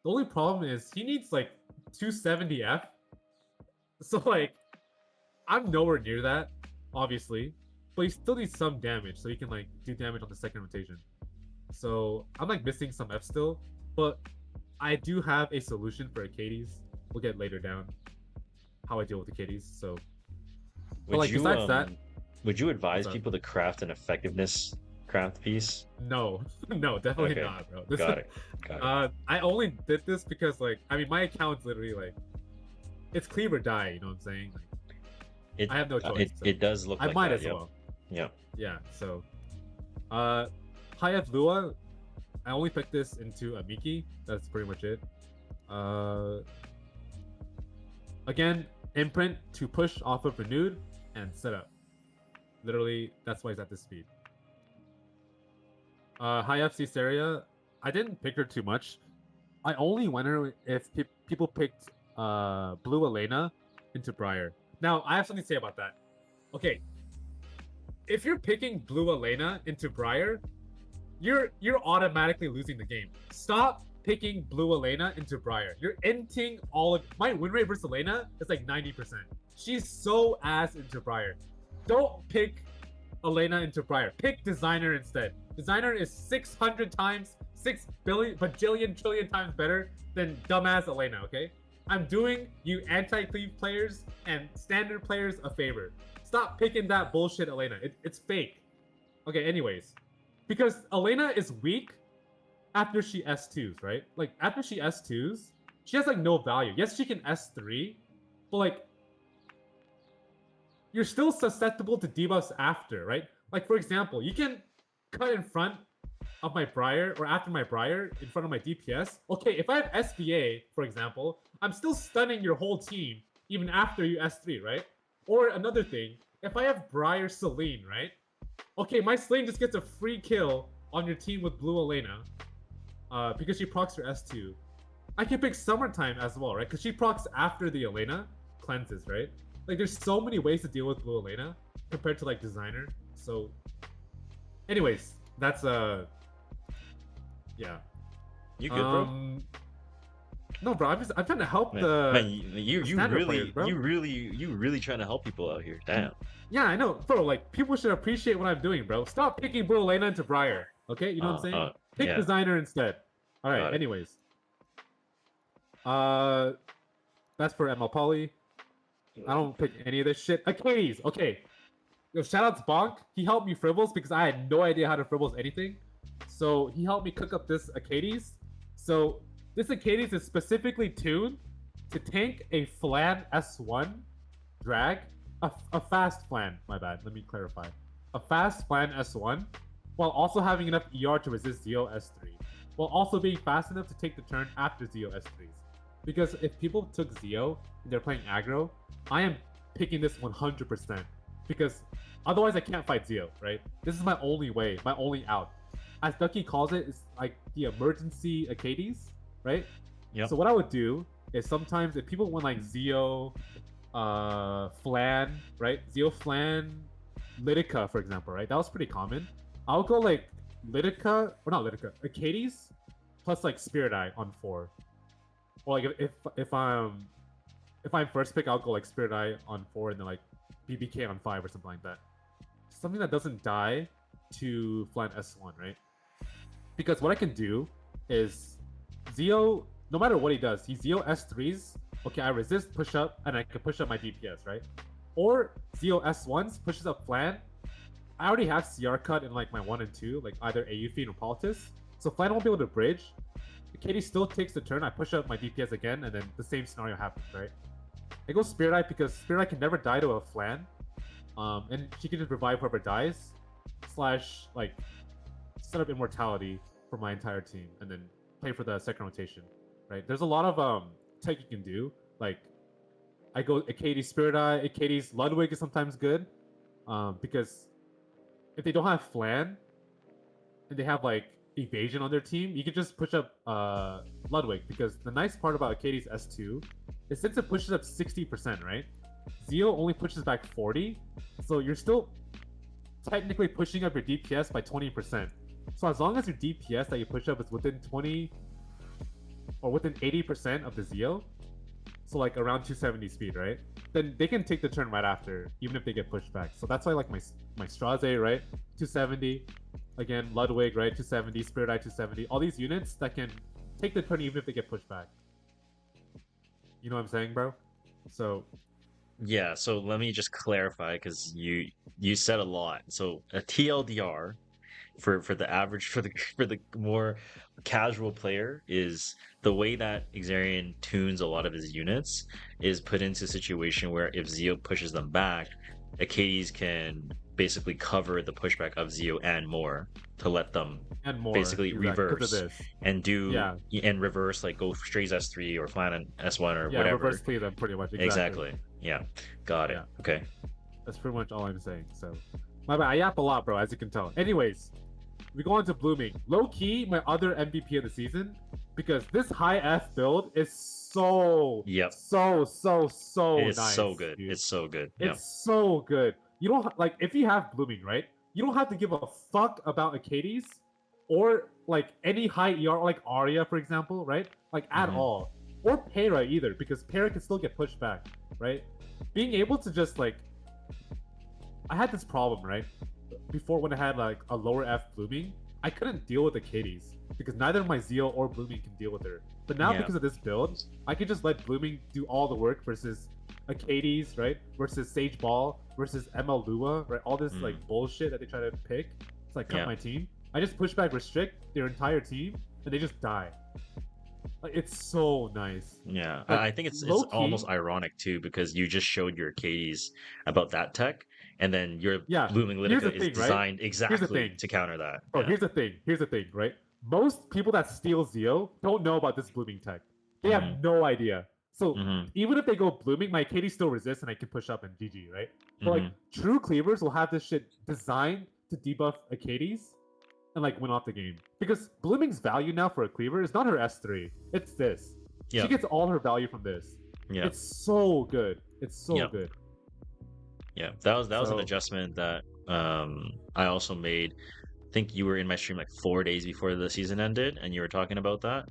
The only problem is he needs like 270F, so like I'm nowhere near that, obviously, but he still needs some damage so he can like do damage on the second rotation. So I'm like missing some F still, but I do have a solution for Acades. We'll get later down how I deal with Acades. So, but like besides that, would you advise people to craft an effectiveness craft piece? No, no, definitely not, bro. Got it. I only did this because like I mean my account's literally like it's cleave or die. You know what I'm saying? Like, I have no choice. It does look. I like might that, as well. Yeah. Yeah. So, Hayat Lua, I only picked this into a Miki. That's pretty much it. Again, imprint to push off of Renewed and set up. Literally, that's why he's at this speed. High FC Seria, I didn't pick her too much. I only went her if people picked Blue Elena into Briar. Now, I have something to say about that. Okay, if you're picking Blue Elena into Briar, you're automatically losing the game. Stop picking Blue Elena into Briar. You're inting all of my win rate versus Elena is like 90%. She's so ass into Briar. Don't pick Elena into Briar. Pick Designer instead. Designer is 600 times, 6 billion, bajillion, trillion times better than dumbass Elena, okay? I'm doing you anti-cleave players and standard players a favor. Stop picking that bullshit Elena. It's fake. Okay, anyways. Because Elena is weak after she S2s, right? Like, after she S2s, she has, like, no value. Yes, she can S3, but, like, you're still susceptible to debuffs after, right? Like, for example, you can cut in front of my Briar, or after my Briar, in front of my DPS. Okay, if I have SBA, for example, I'm still stunning your whole team, even after you S3, right? Or another thing, if I have Briar Celine, right? Okay, my Celine just gets a free kill on your team with Blue Elena, because she procs her S2. I can pick Summertime as well, right? Because she procs after the Elena cleanses, right? Like, there's so many ways to deal with Blue Elena compared to, like, Designer. So, anyways, that's, yeah. You good, bro? No, bro, I'm trying to help you really trying to help people out here. Damn. Yeah, I know, bro. Like, people should appreciate what I'm doing, bro. Stop picking Blue Elena into Briar, okay? You know what I'm saying? Pick Designer instead. All right. Anyways, that's for ML Poly. I don't pick any of this shit. Achilles, okay. Yo, shout out to Bonk. He helped me fribbles because I had no idea how to fribbles anything. So he helped me cook up this Achilles. So this Achilles is specifically tuned to tank a Flan S1 drag. A fast Flan, my bad. Let me clarify. A fast Flan S1 while also having enough ER to resist Zeo S3. While also being fast enough to take the turn after Zeo S3s. Because if people took Zeo and they're playing aggro, I am picking this 100%. Because otherwise I can't fight Zeo, right? This is my only way, my only out. As Ducky calls it, it's like the emergency Acades, right? Yep. So what I would do is sometimes if people want like Zeo, Flan, right? Zeo Flan, Lidica, for example, right? That was pretty common. I'll go like Lidica, or not Lidica, Acades plus like Spirit Eye on 4. Or like if I'm first pick, I'll go like Spirit Eye on 4 and then like BBK on 5 or something like that. Something that doesn't die to Flan S1, right? Because what I can do is Zeo, no matter what he does, he Zeo S3s. Okay, I resist, push up, and I can push up my DPS, right? Or Zeo S1s pushes up Flan. I already have CR cut in like my 1 and 2, like either AU feed or Politis. So Flan won't be able to bridge. Katie still takes the turn, I push up my DPS again, and then the same scenario happens, right? I go Spirit Eye because Spirit Eye can never die to a Flan. And she can just revive whoever dies, / like set up immortality for my entire team, and then play for the second rotation, right? There's a lot of tech you can do. Like I go Acades Spirit Eye, Acades Ludwig is sometimes good, because if they don't have Flan and they have like evasion on their team, you can just push up Ludwig, because the nice part about Acades S2 is since it pushes up 60%, right? Zeo only pushes back 40, so you're still technically pushing up your DPS by 20%. So as long as your DPS that you push up is within 20 or within 80% of the Zeo, so like around 270 speed, right? Then they can take the turn right after, even if they get pushed back. So that's why like my Straze, right? 270. Again, Ludwig, right? 270, Spirit Eye 270. All these units that can take the turn even if they get pushed back. You know what I'm saying, bro? So Yeah, so let me just clarify because you said a lot. So a TLDR for the average for the more casual player is the way that Axerion tunes a lot of his units is put into a situation where if Zeo pushes them back, Acades can basically cover the pushback of Zeo and more to let them and more basically exactly, because of reverse this. and do Yeah. and reverse like go straight S3 or flat and S1 or Yeah, whatever. reverse cleave them pretty much. Exactly. Yeah. Got it. Yeah. Okay. That's pretty much all I'm saying. So my bad. I yap a lot, bro, as you can tell. Anyways, we go on to blooming. Low key, my other MVP of the season, because this high F build is so Yep. so It's nice. so good. Dude. It's so good. Yeah. It's so good. You don't like if you have blooming, right? You don't have to give a fuck about Acades or like any high ER, like Arya, for example, right? Like at Mhm. all. Or Para either, because Para can still get pushed back, right? Being able to just like I had this problem, right? Before when I had like a lower F blooming, I couldn't deal with Acades because neither my Zeo or blooming can deal with her. But now Yeah. because of this build, I can just let blooming do all the work versus Acades, right? Versus Sage Ball versus ML Lua, right? All this like bullshit that they try to pick to like cut Yeah. my team. I just push back restrict their entire team and they just die. Like it's so nice. Yeah. Like, I think it's low-key- almost ironic too because you just showed your Acades about that tech, and then your Yeah, blooming here's the Lidica is thing, right? designed Here's the exactly thing. to counter that. Oh, Yeah. here's the thing. Here's the thing, right? Most people that steal Zeo don't know about this blooming tech. They have no idea. So Mhm. even if they go blooming, my KD still resists and I can push up and GG, right? But like true cleavers will have this shit designed to debuff Acades and like win off the game. Because blooming's value now for a cleaver is not her S3. It's this. Yeah. She gets all her value from this. Yeah. It's so good. It's so Yeah. good. Yeah. That was an So- adjustment that I also made. I think you were in my stream like 4 days before the season ended, and you were talking about that.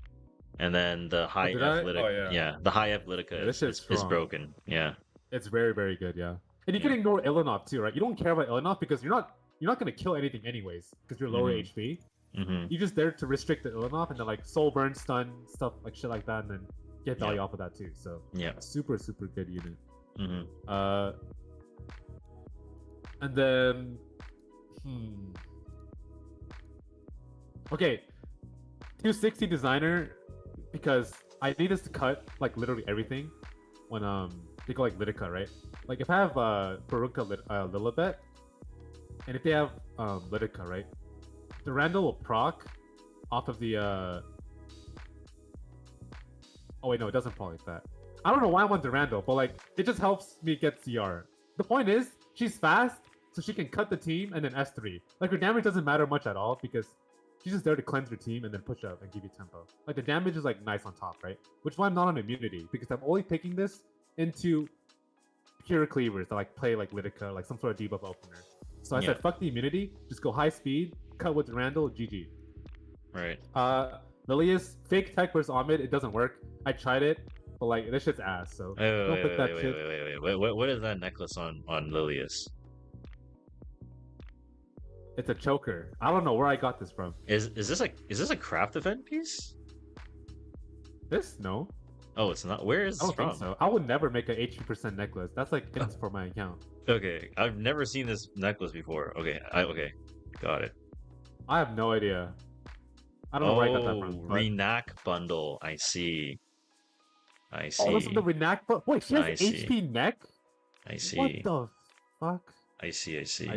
And then the high did F I? Lidica, Oh, yeah. the high F Lidica Yeah, this shit's is strong. broken. Yeah. It's very, very good, yeah. And you Yeah. can ignore Ilanov too, right? You don't care about Ilanov because you're not gonna kill anything anyways, because you're lower Mhm. HP. Mm-hmm. You're just there to restrict the Ilanov and then like soul burn, stun, stuff like shit like that, and then get value Yeah. off of that too. So Yeah. super, super good unit. Mm-hmm. And then okay, 260 designer, because I need this to cut like literally everything when they go like Lidica, right? Like if I have Baruka Lilibet, and if they have Lidica, right? The Randall will proc off of the Oh wait, no, it doesn't fall like that. I don't know why I went Durando, but like it just helps me get CR. The point is, she's fast, so she can cut the team and then S3. Like her damage doesn't matter much at all because she's just there to cleanse your team and then push up and give you tempo. Like the damage is like nice on top, right? Which is why I'm not on immunity because I'm only picking this into pure cleavers that like play like Lidica, like some sort of debuff opener. So I Yeah. said, fuck the immunity, just go high speed, cut with Randall, GG. Right. Lilius, fake tech versus Ahmed, it doesn't work. I tried it, but like this shit's ass. So don't pick that shit. What is that necklace on Lilius? It's a choker. I don't know where I got this from. Is this a craft event piece? This? No. Oh, it's not. Where is I this don't from? think so. I would never make an 80% necklace. That's like ins for my account. Okay, I've never seen this necklace before. Okay, got it. I have no idea. I don't know where I got that from. But... Renac bundle. I see. I see. Oh, this is the Renac. But wait, she has I see. HP neck. I see. What the fuck? I see. I see.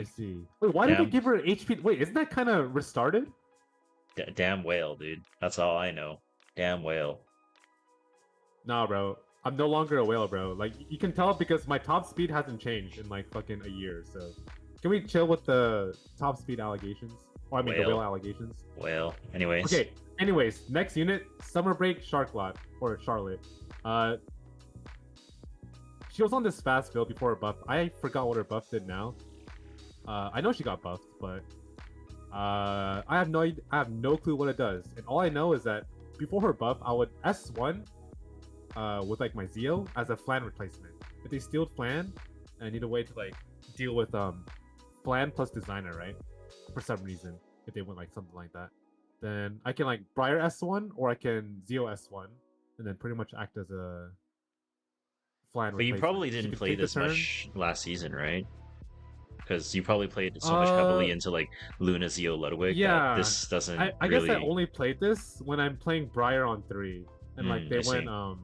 Wait, why did Damn. they give her HP? Wait, isn't that kind of restarted? Damn whale, dude. That's all I know. Damn whale. Nah, bro. I'm no longer a whale, bro. Like, you can tell because my top speed hasn't changed in like fucking a year. So, can we chill with the top speed allegations? Or I mean, the Whale. whale allegations. Whale. Anyways. Okay. Anyways, next unit, Summer Break Sharklot or Charlotte. She was on this fast build before her buff. I forgot what her buff did now. I know she got buffed, but I have no clue what it does. And all I know is that before her buff, I would S1 with like my Zeo as a Flan replacement. If they stealed Flan, I need a way to like deal with Flan plus Designer, right? For some reason, if they went like something like that, then I can like Briar S1 or I can Zeo S1, and then pretty much act as a Flan. But you probably She didn't can play take the this turn. much last season, right? Because you probably played so much heavily into like Luna, Zeo, Ludwig. Yeah, that this doesn't. I really... guess I only played this when I'm playing Briar on 3, and like they I went see.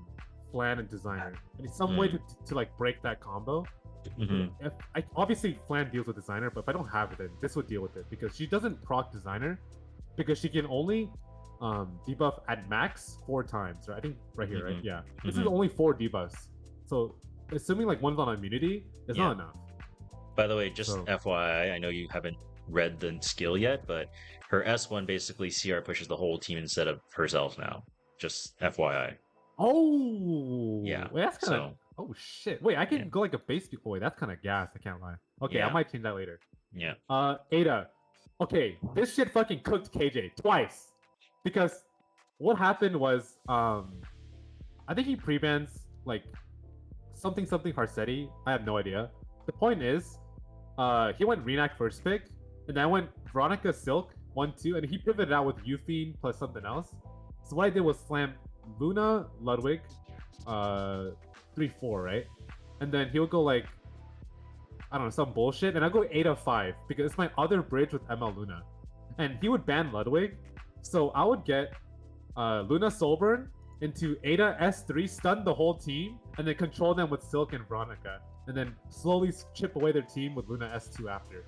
Flan and Designer. And it's some way to like break that combo. If obviously Flan deals with Designer, but if I don't have it, then this would deal with it because she doesn't proc Designer because she can only debuff at max 4 times, right? I think right here, right? Yeah, this is only 4 debuffs. So assuming like one's on immunity, it's not enough. By the way, just FYI, I know you haven't read the skill yet, but her S1 basically CR pushes the whole team instead of herself now. Just FYI. Oh, Yeah. Wait, that's kind of. Oh shit! Wait, I can go like a base. Wait, that's kind of gas. I can't lie. Okay, I might change that later. Yeah. Ada. Okay, this shit fucking cooked KJ twice because what happened was I think he pre-bans like something Harsetti. I have no idea. The point is, he went Renac first pick, and I went Veronica Silk 1-2, and he pivoted out with Euphine plus something else. So what I did was slam Luna Ludwig, 3-4, right? And then he'll go like, I don't know, some bullshit, and I go Ada 5 because it's my other bridge with ML Luna, and he would ban Ludwig, so I would get Luna Soulburn into Ada S3, stun the whole team, and then control them with Silk and Veronica, and then slowly chip away their team with Luna S2 after.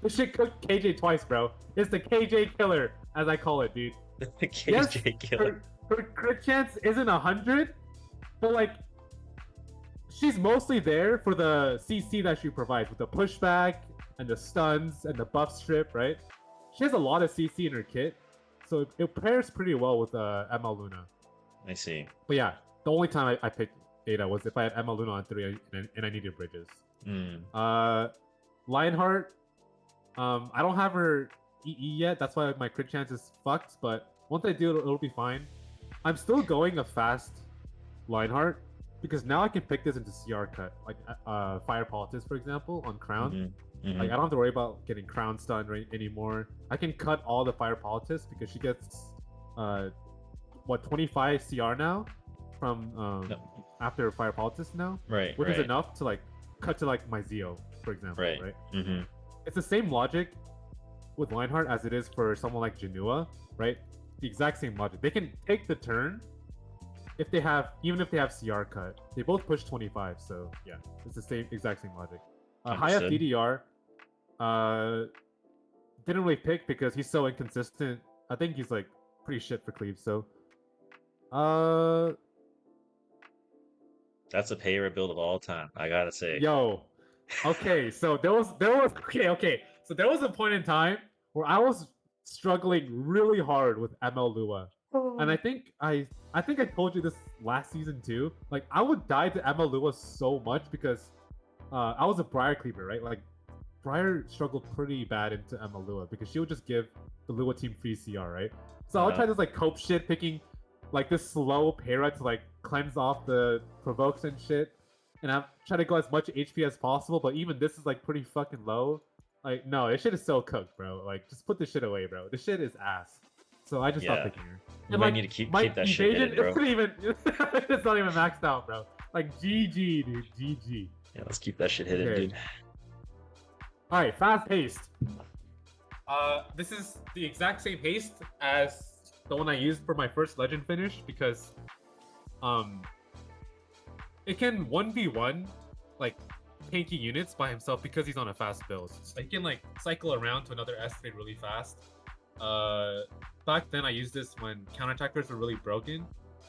This shit cooked KJ twice, bro. It's the KJ killer, as I call it, dude. The KJ killer. Her crit chance isn't 100, but like, she's mostly there for the CC that she provides with the pushback and the stuns and the buff strip, right? She has a lot of CC in her kit, so it pairs pretty well with ML Luna. I see. But yeah, the only time I picked Ada was if I had ML Luna on 3 and I needed bridges. Lionheart, I don't have her EE yet, that's why my crit chance is fucked, but once I do, it'll be fine. I'm still going a fast Lionheart because now I can pick this into CR cut, like Fire Politis, for example, on Crown. Like I don't have to worry about getting Crown stunned anymore. I can cut all the Fire Politis because she gets 25 CR now from after Fire Politis now, right? Which is enough to like cut to like my Zeo, for example, right? It's the same logic with Lionheart as it is for someone like Janua, right? The exact same logic. They can take the turn even if they have CR cut. They both push 25, so yeah, it's the exact same logic. High FDDR didn't really pick because he's so inconsistent. I think he's like pretty shit for cleave. So That's a payer build of all time, I gotta say. Yo, okay, so there was okay. So there was a point in time where I was struggling really hard with ML Lua. And I think I told you this last season too. Like I would die to ML Lua so much because I was a Briar cleaver, right? Like Briar struggled pretty bad into ML Lua because she would just give the Lua team free CR, right? So I would try this like cope shit, picking like this slow para to like cleanse off the provokes and shit. And I'm trying to go as much HP as possible, but even this is like pretty fucking low. Like, no, this shit is so cooked, bro. Like, just put this shit away, bro. This shit is ass. So I just stopped Yeah. picking her. You And might like, need to keep my that shit evasion hidden, bro. isn't even it's not even maxed out, bro. Like GG, dude. GG. Yeah, let's keep that shit hidden, Okay. dude. Alright, fast haste. This is the exact same haste as the one I used for my first legend finish because it can 1v1 like tanky units by himself because he's on a fast build. So he can like cycle around to another S3 really fast. Back then I used this when counterattackers were really broken.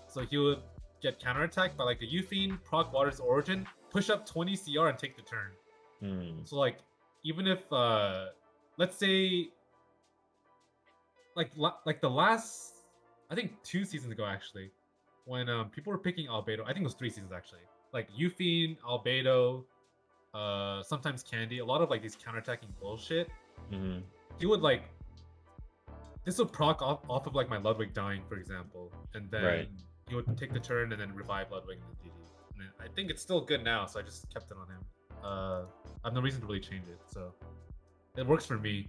So he would get counterattacked by like a Euphine, proc Water's Origin, push up 20 CR and take the turn. So like even if let's say like the last I think 2 seasons ago actually, when people were picking Albedo, I think it was 3 seasons actually. Like Euphine, Albedo, sometimes Candy, a lot of like these counterattacking bullshit. He would like this would proc off of like my Ludwig dying, for example, and then he would take the turn and then revive Ludwig and the DD. And then I think it's still good now, so I just kept it on him. I have no reason to really change it, so it works for me.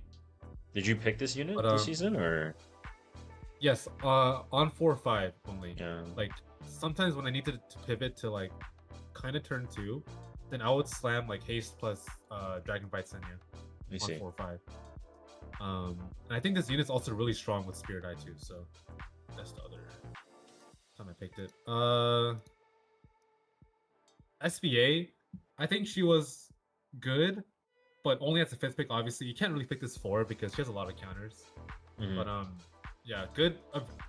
Did you pick this unit But, this season, or? Yes, on 4-5 only. Yeah. Like sometimes when I needed to pivot to like kind of turn 2, then I would slam like haste plus Dragon Bite Senya Let me on see. 4-5. And I think this unit's also really strong with Spirit Eye too, so that's the other time I picked it. SBA, I think she was good, but only as a 5th pick. Obviously, you can't really pick this 4 because she has a lot of counters. But yeah, good,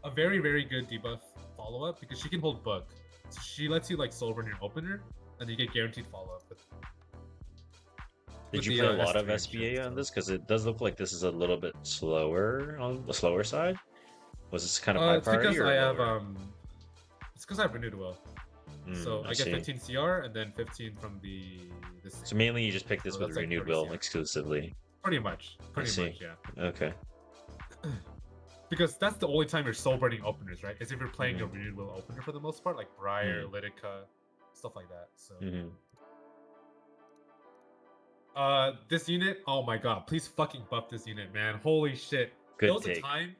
a very very good debuff follow up because she can hold book. So she lets you like soul burn your opener, and you get guaranteed follow up. Did you put a lot of SBA on this? Because it does look like this is a little bit slower on the slower side. Was this kind of high priority? It's because or I have lower? it's because I have renewed will. So I get see. 15 CR and then 15 from this. So mainly you just pick this So with that's like renewed 30 will CR. exclusively. Pretty much, see. yeah. Okay. Because that's the only time you're soul burning openers, right? Is if you're playing a renewed will opener for the most part, like Briar, Lidica, stuff like that. So. This unit, oh my god, please fucking buff this unit, man. Holy shit. Good There was take. a time,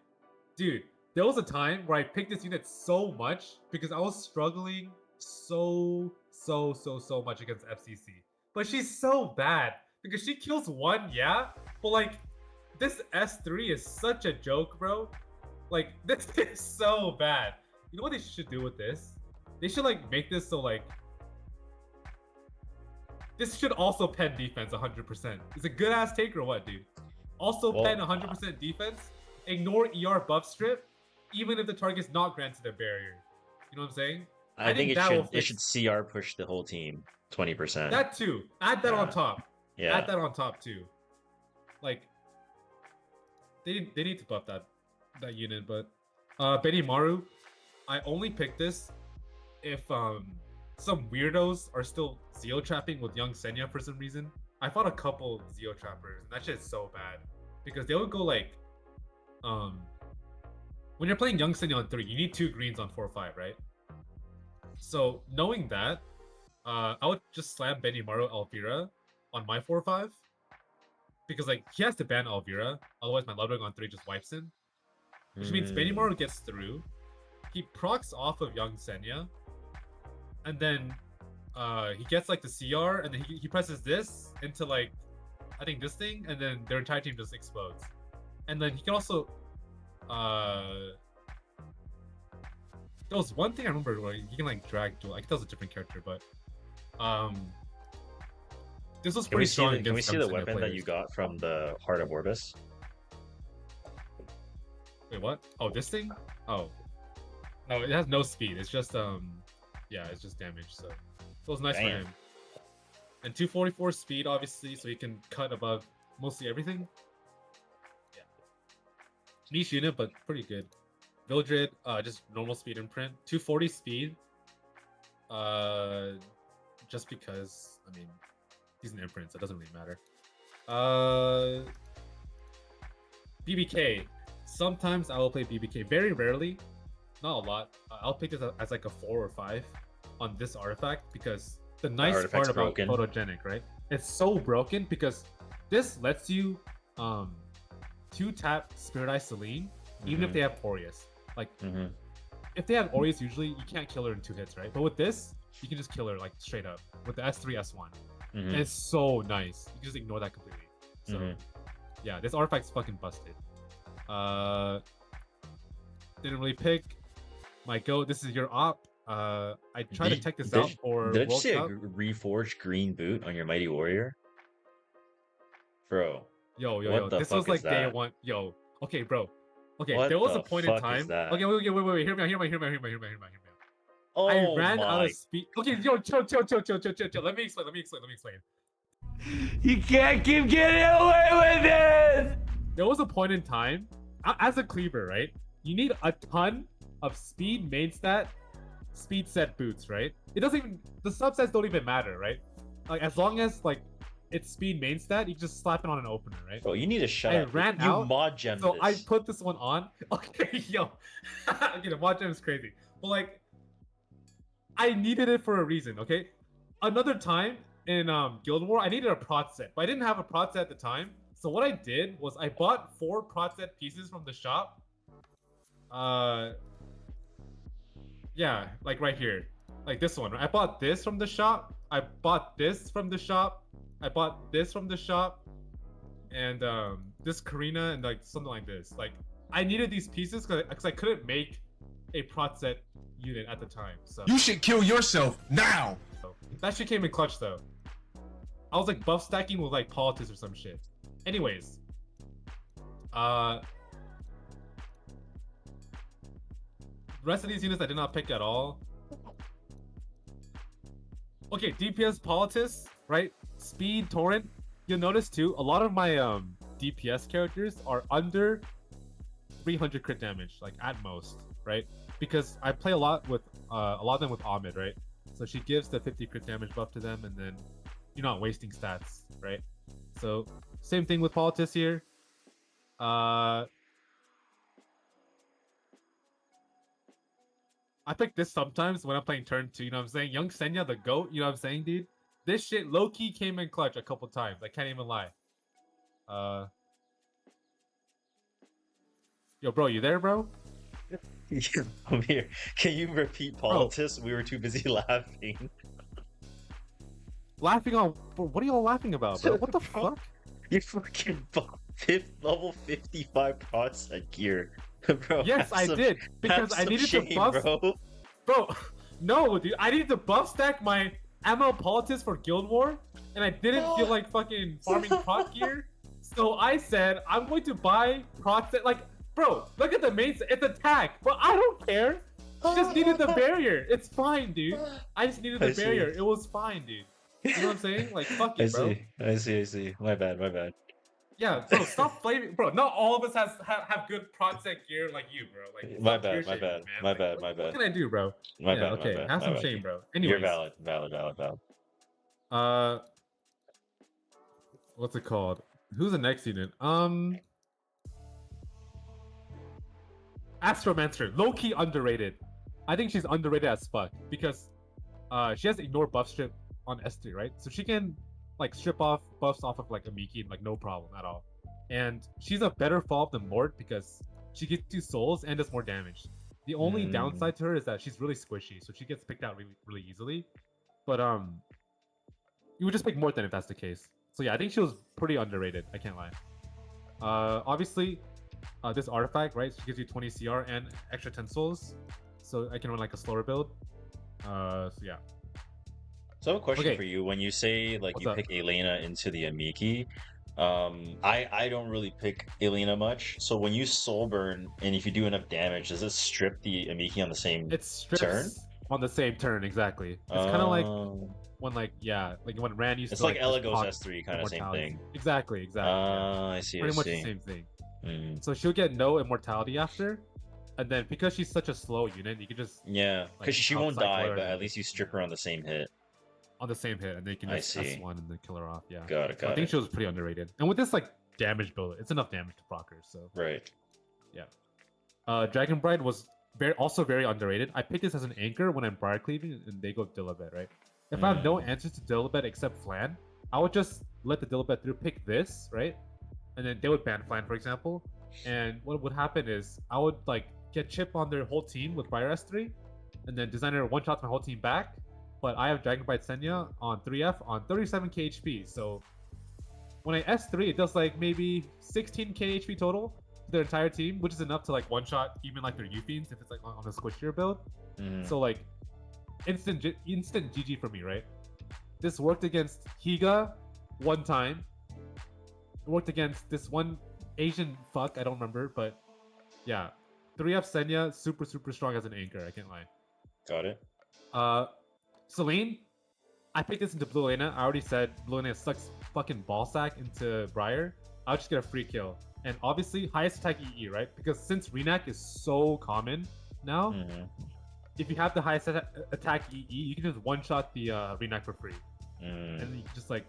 dude, there was a time where I picked this unit so much because I was struggling so much against FCC. But she's so bad because she kills 1, yeah, but like this S3 is such a joke, bro. Like this is so bad. You know what they should do with this? They should like make this so like this should also pen defense 100%. It's a good ass take or what, dude? Also pen 100% defense. Ignore ER buff strip, even if the target's not granted a barrier. You know what I'm saying? I think that will it should CR push the whole team 20%. That too. Add that on top. Yeah. Add that on top too. Like they need to buff that unit, but Benimaru, I only picked this if some weirdos are still Zeo trapping with young Senya for some reason. I fought a couple Zeo trappers, and that shit is so bad because they would go like, when you're playing young Senya on 3, you need 2 greens on 4-5, right? So knowing that, I would just slam Benimaru Elvira on my 4-5 because like he has to ban Elvira, otherwise my Ludwig on 3 just wipes him, which means Benimaru gets through. He procs off of young Senya. And then he gets like the CR, and then he presses this into like, I think this thing, and then their entire team just explodes. And then he can also, there was one thing I remember where he can like drag duel. I think that was a different character, but this was pretty strong. Can we see the weapon that you got from the Heart of Orbis? Wait, what? Oh, this thing? Oh, no, it has no speed. It's just yeah, it's just damage. So So it's nice for Damn. him. And 244 speed, obviously, so he can cut above mostly everything. Yeah. Niche unit, but pretty good. Vildred, just normal speed imprint. 240 speed. Just because, I mean, he's an imprint, so it doesn't really matter. BBK. Sometimes I will play BBK. Very rarely. Not a lot. I'll pick this as like a 4 or 5 on this artifact because the nice part artifact's about broken. photogenic, right? It's so broken because this lets you 2-tap Spirit Eye Celine even if they have Aureus. Like if they have Aureus, usually you can't kill her in 2 hits, right? But with this, you can just kill her like straight up with the S3 S1. And it's so nice. You can just ignore that completely. So yeah, this artifact's fucking busted. Didn't really pick my go. This is your op. I tried to check this out for Did I just World see a Cup. reforged green boot on your Mighty Warrior? Bro. Yo. What the This fuck was like is day that? 1. Yo. Okay, bro. Okay, What there was the a point in fuck is time. that? Okay, wait. Hear me out. Oh I ran out my. of speed. Okay, yo, chill. Let me explain. You can't keep getting away with it! There was a point in time, as a cleaver, right? You need a ton of speed main stat, speed set boots, right? It doesn't even, the subsets don't even matter, right? Like as long as like it's speed main stat, you can just slap it on an opener, right? Bro, you need to shut I up. ran you out, mod gem So this. I put this one on. Okay, yo. Okay, the mod gem is crazy. But like, I needed it for a reason, okay? Another time in Guild War, I needed a prot set, but I didn't have a prot set at the time. So what I did was I bought 4 prot set pieces from the shop. Yeah, like right here. Like this one. I bought this from the shop. I bought this from the shop. I bought this from the shop. And this Karina and like something like this. Like I needed these pieces because I couldn't make a prot set unit at the time. So You should kill yourself now! that shit came in clutch though. I was like buff stacking with like Politis or some shit. Anyways. The rest of these units I did not pick at all. Okay, DPS Politis, right? Speed Torrent. You'll notice too, a lot of my DPS characters are under 300 crit damage, like at most, right? Because I play a lot of them with Ahmed, right? So she gives the 50 crit damage buff to them, and then you're not wasting stats, right? So same thing with Politis here. I pick this sometimes when I'm playing turn 2, you know what I'm saying? Young Senya, the GOAT, you know what I'm saying, dude? This shit low-key came in clutch a couple times. I can't even lie. Yo, bro, you there, bro? I'm here. Can you repeat Politis? We were too busy laughing. Laughing on... What are y'all laughing about, bro? What the fuck? You fucking bought level 55 prot set gear. Bro, Yes, I did. Because I needed to buff... Bro, no, dude. I needed to buff stack my ML Politis for Guild War, and I didn't feel like fucking farming prot gear. So I said, I'm going to buy prot set... Like, bro, look at the main set. It's attack. But I don't care. She just needed the barrier. It's fine, dude. I just needed the barrier. It was fine, dude. You know what I'm saying? Like, fuck it, bro. I see. My bad. Yeah, bro, stop blaming, bro. Not all of us have good prot set gear like you, bro. Like, My fuck your bad, shit, man. my Like, bad. What can I do, bro? My bad, Okay, my bad, have my some bad. shame, bro. Anyways, You're valid. What's it called? Who's the next unit? Astromancer, low-key underrated. I think she's underrated as fuck because she has ignore buff strip on S3, right? So she can like strip off buffs off of like a Miki like no problem at all. And she's a better follow-up than Mort because she gets 2 souls and does more damage. The only downside to her is that she's really squishy, so she gets picked out really easily. But you would just pick Mort then if that's the case. So yeah, I think she was pretty underrated. I can't lie. Obviously, this artifact, right? She gives you 20 CR and extra 10 souls, so I can run like a slower build. So yeah. So I have a question for you. When you say like you pick Elena into the Amiki, I don't really pick Elena much. So when you soul burn and if you do enough damage, does it strip the Amiki on the same It strips, turn? On the same turn, exactly. It's kind of like Oh. when like when Ran used It's to like like just Elagos proc S3 kind of same immortality. thing. Exactly. Yeah. I see. I Pretty much the see. same thing. Mm. So she'll get no immortality after, and then because she's such a slow unit, you can just Yeah, because she won't outside die, her but and at least you strip her on the same hit. on the same hit, and then you can I just see. S1 and then kill her off. Yeah. Got it. So I Got think it. she was pretty underrated. And with this like damage build, it's enough damage to proc her. So Right. Dragon Bride was also very underrated. I picked this as an anchor when I'm Briar cleaving, and they go Dilibet, right? If I have no answers to Dilibet except Flan, I would just let the Dilibet through pick this, right? And then they would ban Flan, for example. And what would happen is I would like get chip on their whole team with Briar S3, and then Designer one shots my whole team back. But I have Dragon Bride Senya on 3F on 37k HP. So when I S3, it does like maybe 16k HP total to their entire team, which is enough to like one shot even like their U-Fiends if it's like on a squishier build. So like instant GG for me, right? This worked against Higa one time. It worked against this one Asian fuck, I don't remember, but yeah. 3F Senya, super strong as an anchor, I can't lie. Got it. Celine, I picked this into Blue Lena. I already said Blue Lena sucks fucking ball sack into Briar. I'll just get a free kill. And obviously, highest attack EE, right? Because since Renak is so common now, if you have the highest attack EE, you can just one-shot the Renak for free. And you can just like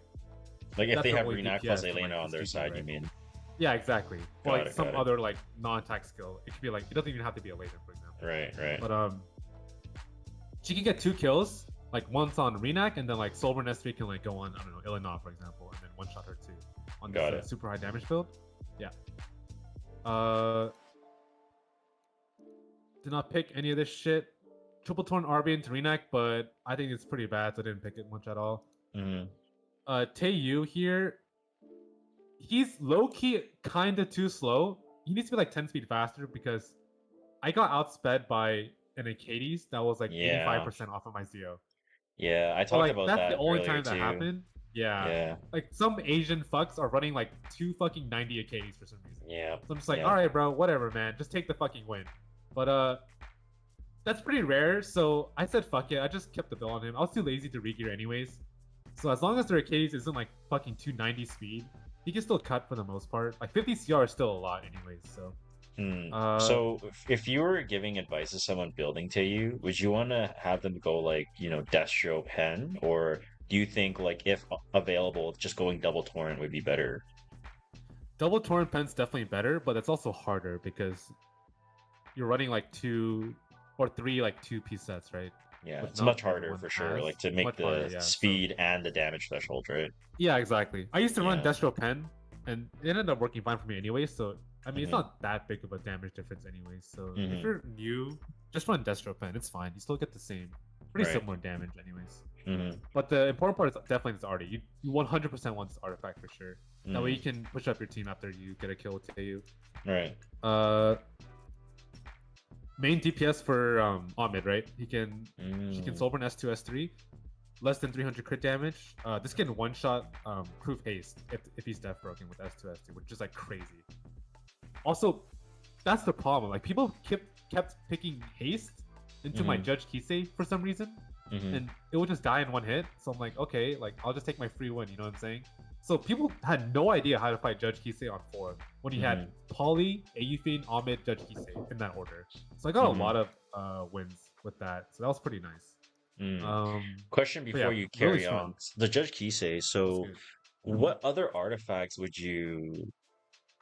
if they have only Renak DPS plus from, Elena like, on their this side, right? you mean? Yeah, exactly. Or Got like it, some got it. other like non-attack skill. It could be like, it doesn't even have to be a Elena, for example. Right. But she can get 2 kills, like once on Renak, and then like Soulburn S3 can like go on, I don't know, Illinois, for example, and then one shot her too on Got this it. super high damage build. Yeah. Did not pick any of this shit. Triple Torn RB into Renak, but I think it's pretty bad, so I didn't pick it much at all. Taeyu here, he's low-key kind of too slow. He needs to be like 10 speed faster because I got outsped by an Acades that was like 85% off of my Zeo. Yeah, I So, talked like, about that's that the only earlier time that too. happened. Yeah. Yeah. Like some Asian fucks are running like 2 fucking 90 Acades for some reason. Yeah. So I'm just like, yeah. all right, bro, whatever, man. Just take the fucking win. But that's pretty rare. So I said, fuck it. I just kept the bill on him. I was too lazy to regear anyways. So as long as their Acades isn't like fucking 290 speed, he can still cut for the most part. Like 50 CR is still a lot anyways. So. So if you were giving advice to someone building to you, would you want to have them go like, Destro Pen, or do you think like if available, just going double torrent would be better? Double torrent pen's definitely better, but it's also harder because you're running like 2 or 3 like 2-piece sets, right? Yeah, Which it's not much harder everyone for sure, has. like to make Much the harder, yeah, speed and the damage threshold, right? Yeah, exactly. I used to run Yeah. Destro Pen, and it ended up working fine for me anyway. So I mean, it's not that big of a damage difference anyway. So if you're new, just run Destro Pen. It's fine. You still get the same, pretty Right. similar damage anyways. But the important part is definitely this arty. You 100% want this artifact for sure. That way you can push up your team after you get a kill with Taeyu. Right. Main DPS for Ahmed, right? She can Soulburn S2, S3, less than 300 crit damage. This can one-shot proof haste if he's death broken with S2, S2, which is like crazy. Also, that's the problem. Like people kept picking haste into my Judge Kisei for some reason, and it would just die in one hit. So I'm like, okay, like I'll just take my free win. You know what I'm saying? So people had no idea how to fight Judge Kisei on forum when you had Polly, Aufin, Ahmed, Judge Kisei in that order. So I got a lot of wins with that. So that was pretty nice. Question before you carry really on. strong. The Judge Kisei, so That's good. what other artifacts would you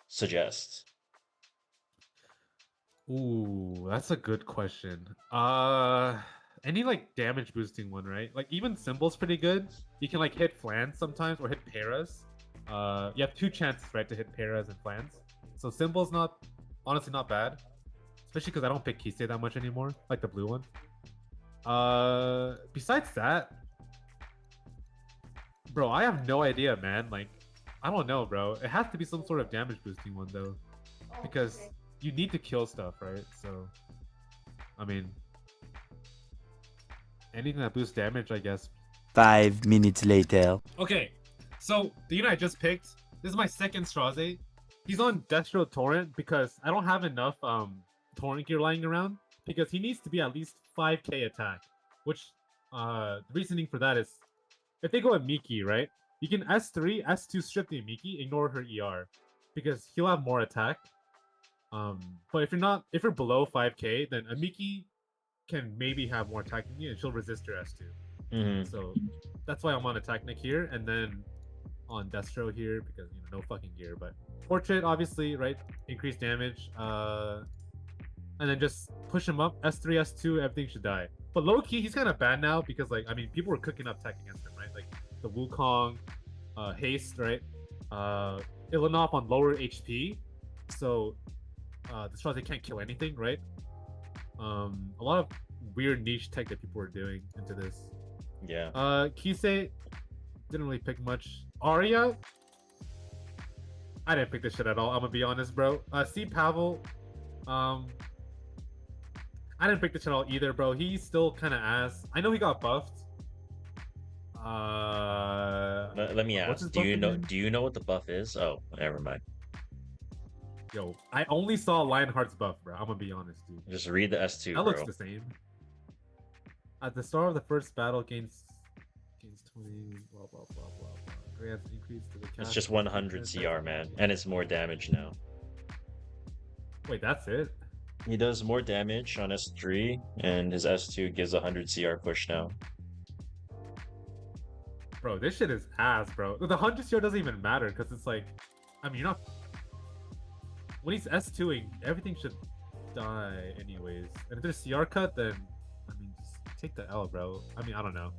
suggest? Ooh, that's a good question. Any like damage boosting one, right? Like even Symbol's pretty good. You can like hit Flans sometimes or hit Paras. You have 2 chances, right, to hit Paras and Flans. So Symbol's honestly not bad. Especially because I don't pick Kisei that much anymore, like the blue one. Besides that, bro, I have no idea, man. Like, I don't know, bro. It has to be some sort of damage boosting one though, because you need to kill stuff, right? So, I mean, anything that boosts damage, I guess. 5 minutes later. Okay, so the unit I just picked, this is my second Straze. He's on Destro Torrent because I don't have enough Torrent gear lying around, because he needs to be at least 5k attack. Which the reasoning for that is if they go at Miki, right? You can S3, S2 strip the Miki, ignore her ER. Because he'll have more attack. But if you're below 5k, then a Miki can maybe have more attack than you and she'll resist your S2. So that's why I'm on attack Nick here, and then on Destro here because no fucking gear. But Portrait, obviously, right? Increased damage. And then just push him up. S3, S2, everything should die. But low key, he's kind of bad now because people were cooking up tech against him, right? Like the Wukong, haste, right? Ilanov on lower HP, so the Strauss, they can't kill anything, right? A lot of weird niche tech that people were doing into this. Yeah. Kisei didn't really pick much. Arya, I didn't pick this shit at all. I'm gonna be honest, bro. C Pavel, I didn't pick this shit at all either, bro. He's still kind of ass. I know he got buffed. Let me ask. Do you know what the buff is? Oh, never mind. Yo, I only saw Lionheart's buff, bro. I'm gonna be honest, dude. Just read the S2, that bro. Looks the same. At the start of the first battle, gains 20. Blah blah blah blah blah. Grants increase to the. It's just 100 CR, man, and it's more damage now. Wait, that's it? He does more damage on S3, and his S2 gives 100 CR push now. Bro, this shit is ass, bro. The 100 CR doesn't even matter because it's like, you're not. When he's S2ing, everything should die anyways. And if there's CR cut, then just take the L, bro. I don't know.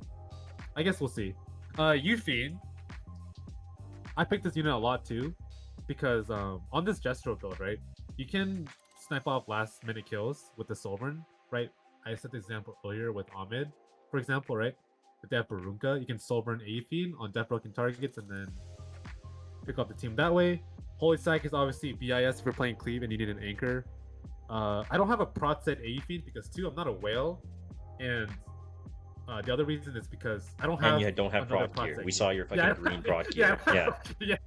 I guess we'll see. Yufine, I picked this unit a lot too, because on this Gestro build, right, you can snipe off last minute kills with the Sovereign, right? I set the example earlier with Ahmed, for example, right? With that Barunka, you can Sovereign Yufine on death broken targets and then pick up the team that way. Holy Sack is obviously BIS for playing Cleave and you need an anchor. I don't have a prot set Aphine because I'm not a whale, and the other reason is because I don't have. And you don't have prot gear. We saw your fucking green prot gear. Yeah.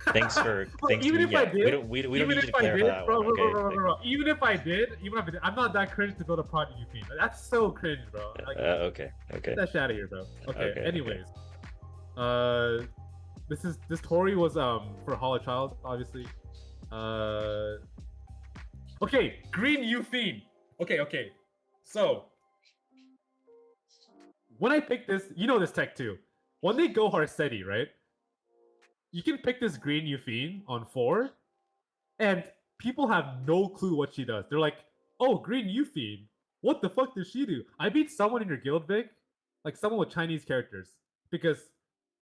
Thanks for. Even if I did, we don't need to clarify that one. Okay. Even if I did, I'm not that cringe to build a prot Aphine. That's so cringe, bro. Okay. Get that shit out of here, bro. Okay. Anyways, this Tori was for Hollow Child, obviously. Okay, green Yufine. Okay. So when I pick this, this tech too. When they go Harsetti, right? You can pick this green Yufine on 4, and people have no clue what she does. They're like, "Oh, green Yufine. What the fuck does she do?" I beat someone in your guild, Vic, like someone with Chinese characters, because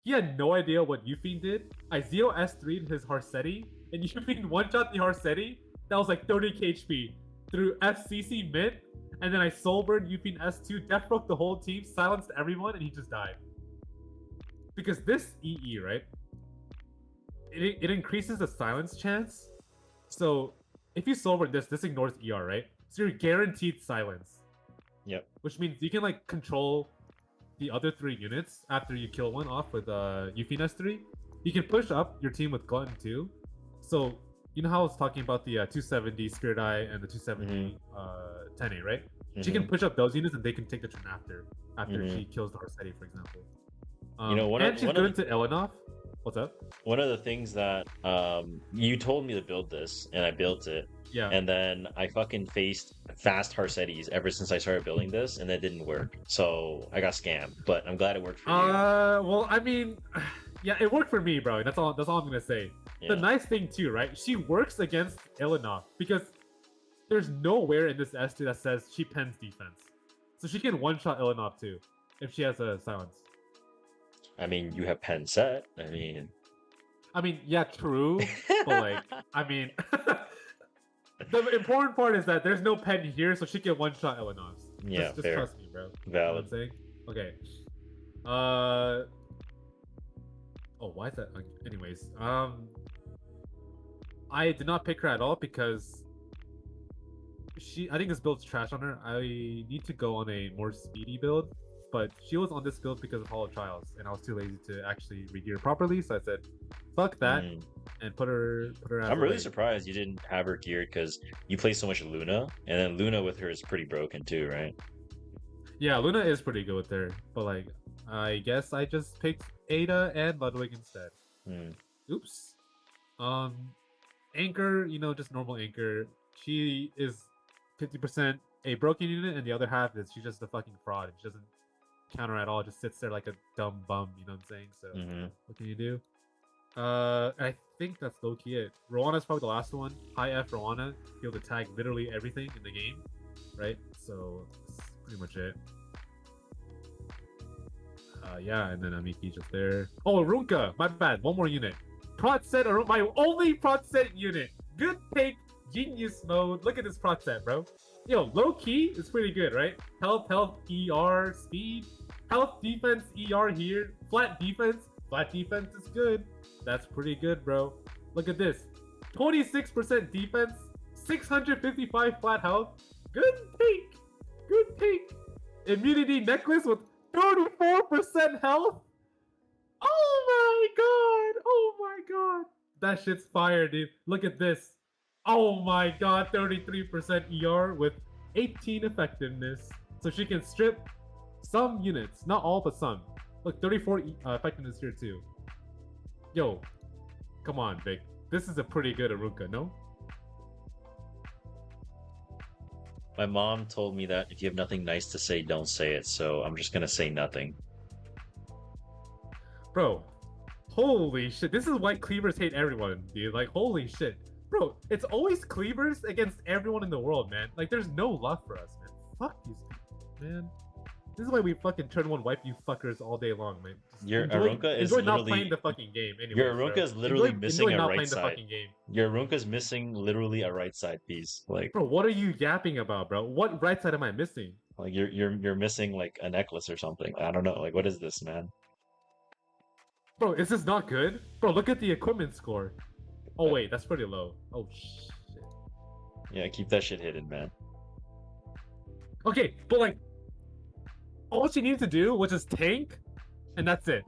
he had no idea what Yufine did. I 0 S3'd his Harsetti, and Yufine one-shot the Harsetti. That was like 30k HP through FCC mid, and then I soulburned Yufine S2, death broke the whole team, silenced everyone, and he just died. Because this EE, right? It increases the silence chance. So if you soulburn this ignores ER, right? So you're guaranteed silence. Yep. Which means you can control the other 3 units after you kill one off with Yufine S3. You can push up your team with Glutton too. So you know how I was talking about the 270 Spirit Eye and the 270 10A, right? She can push up those units and they can take the turn after she kills the Harsetti, for example. She's good into Elenov. What's up? One of the things that you told me to build this, and I built it. Yeah. And then I fucking faced fast Harsettis ever since I started building this, and that didn't work. So I got scammed, but I'm glad it worked for you. Well, yeah, it worked for me, bro. That's all I'm gonna say. Yeah. The nice thing too, right? She works against Elenov because there's nowhere in this S2 that says she pens defense, so she can one-shot Elenov too if she has a silence. You have pen set. Yeah, true. But the important part is that there's no pen here, so she can one-shot Elenov. Yeah, just fair. Trust me, bro. Valid. You know what I'm saying? Okay. Oh, why is that? Anyways, I did not pick her at all because I think this build's trash on her. I need to go on a more speedy build, but she was on this build because of Hollow Trials, and I was too lazy to actually regear properly, so I said, fuck that, and put her out. I'm really surprised you didn't have her geared because you play so much Luna, and then Luna with her is pretty broken too, right? Yeah, Luna is pretty good with her, but like, I guess I just picked Ada and Ludwig instead. Hmm. Oops. Anchor, just normal Anchor. She is 50% a broken unit, and the other half is she's just a fucking fraud. She doesn't counter at all. Just sits there like a dumb bum. You know what I'm saying? So what can you do? I think that's low key it. Roana's probably the last one. High F Roana. Be able to tag literally everything in the game, right? So that's pretty much it. Yeah, and then Amiki just there. Oh, Arunka! My bad. One more unit. Prot set, my only prot set unit. Good pick, genius mode. Look at this prot set, bro. Yo, low key is pretty good, right? Health, ER, speed. Health, defense, ER here. Flat defense is good. That's pretty good, bro. Look at this. 26% defense, 655 flat health. Good pick. Good pick. Immunity necklace with 34% health. Oh my god. That shit's fire, dude. Look at this. Oh my god, 33% ER with 18 effectiveness. So she can strip some units. Not all, but some. Look, 34 effectiveness here too. Yo, come on, Vic. This is a pretty good Aruka, no? My mom told me that if you have nothing nice to say, don't say it. So I'm just gonna say nothing. Bro, holy shit. This is why cleavers hate everyone, dude. Like, holy shit. Bro, it's always cleavers against everyone in the world, man. Like, there's no love for us, man. Fuck these people, man. This is why we fucking turn one wipe you fuckers all day long, man. Just Your Arunka is literally not playing the fucking game anyway. Your Arunka is literally missing a not right playing the side. fucking game. Your Arunka's missing literally a right side piece. Like, bro, what are you yapping about, bro? What right side am I missing? like you're missing like a necklace or something. I don't know. Like, what is this, man? Bro, is this not good? Bro, look at the equipment score. Oh wait, that's pretty low. Oh shit. Yeah, keep that shit hidden, man. Okay, but like, all she needed to do was just tank, and that's it.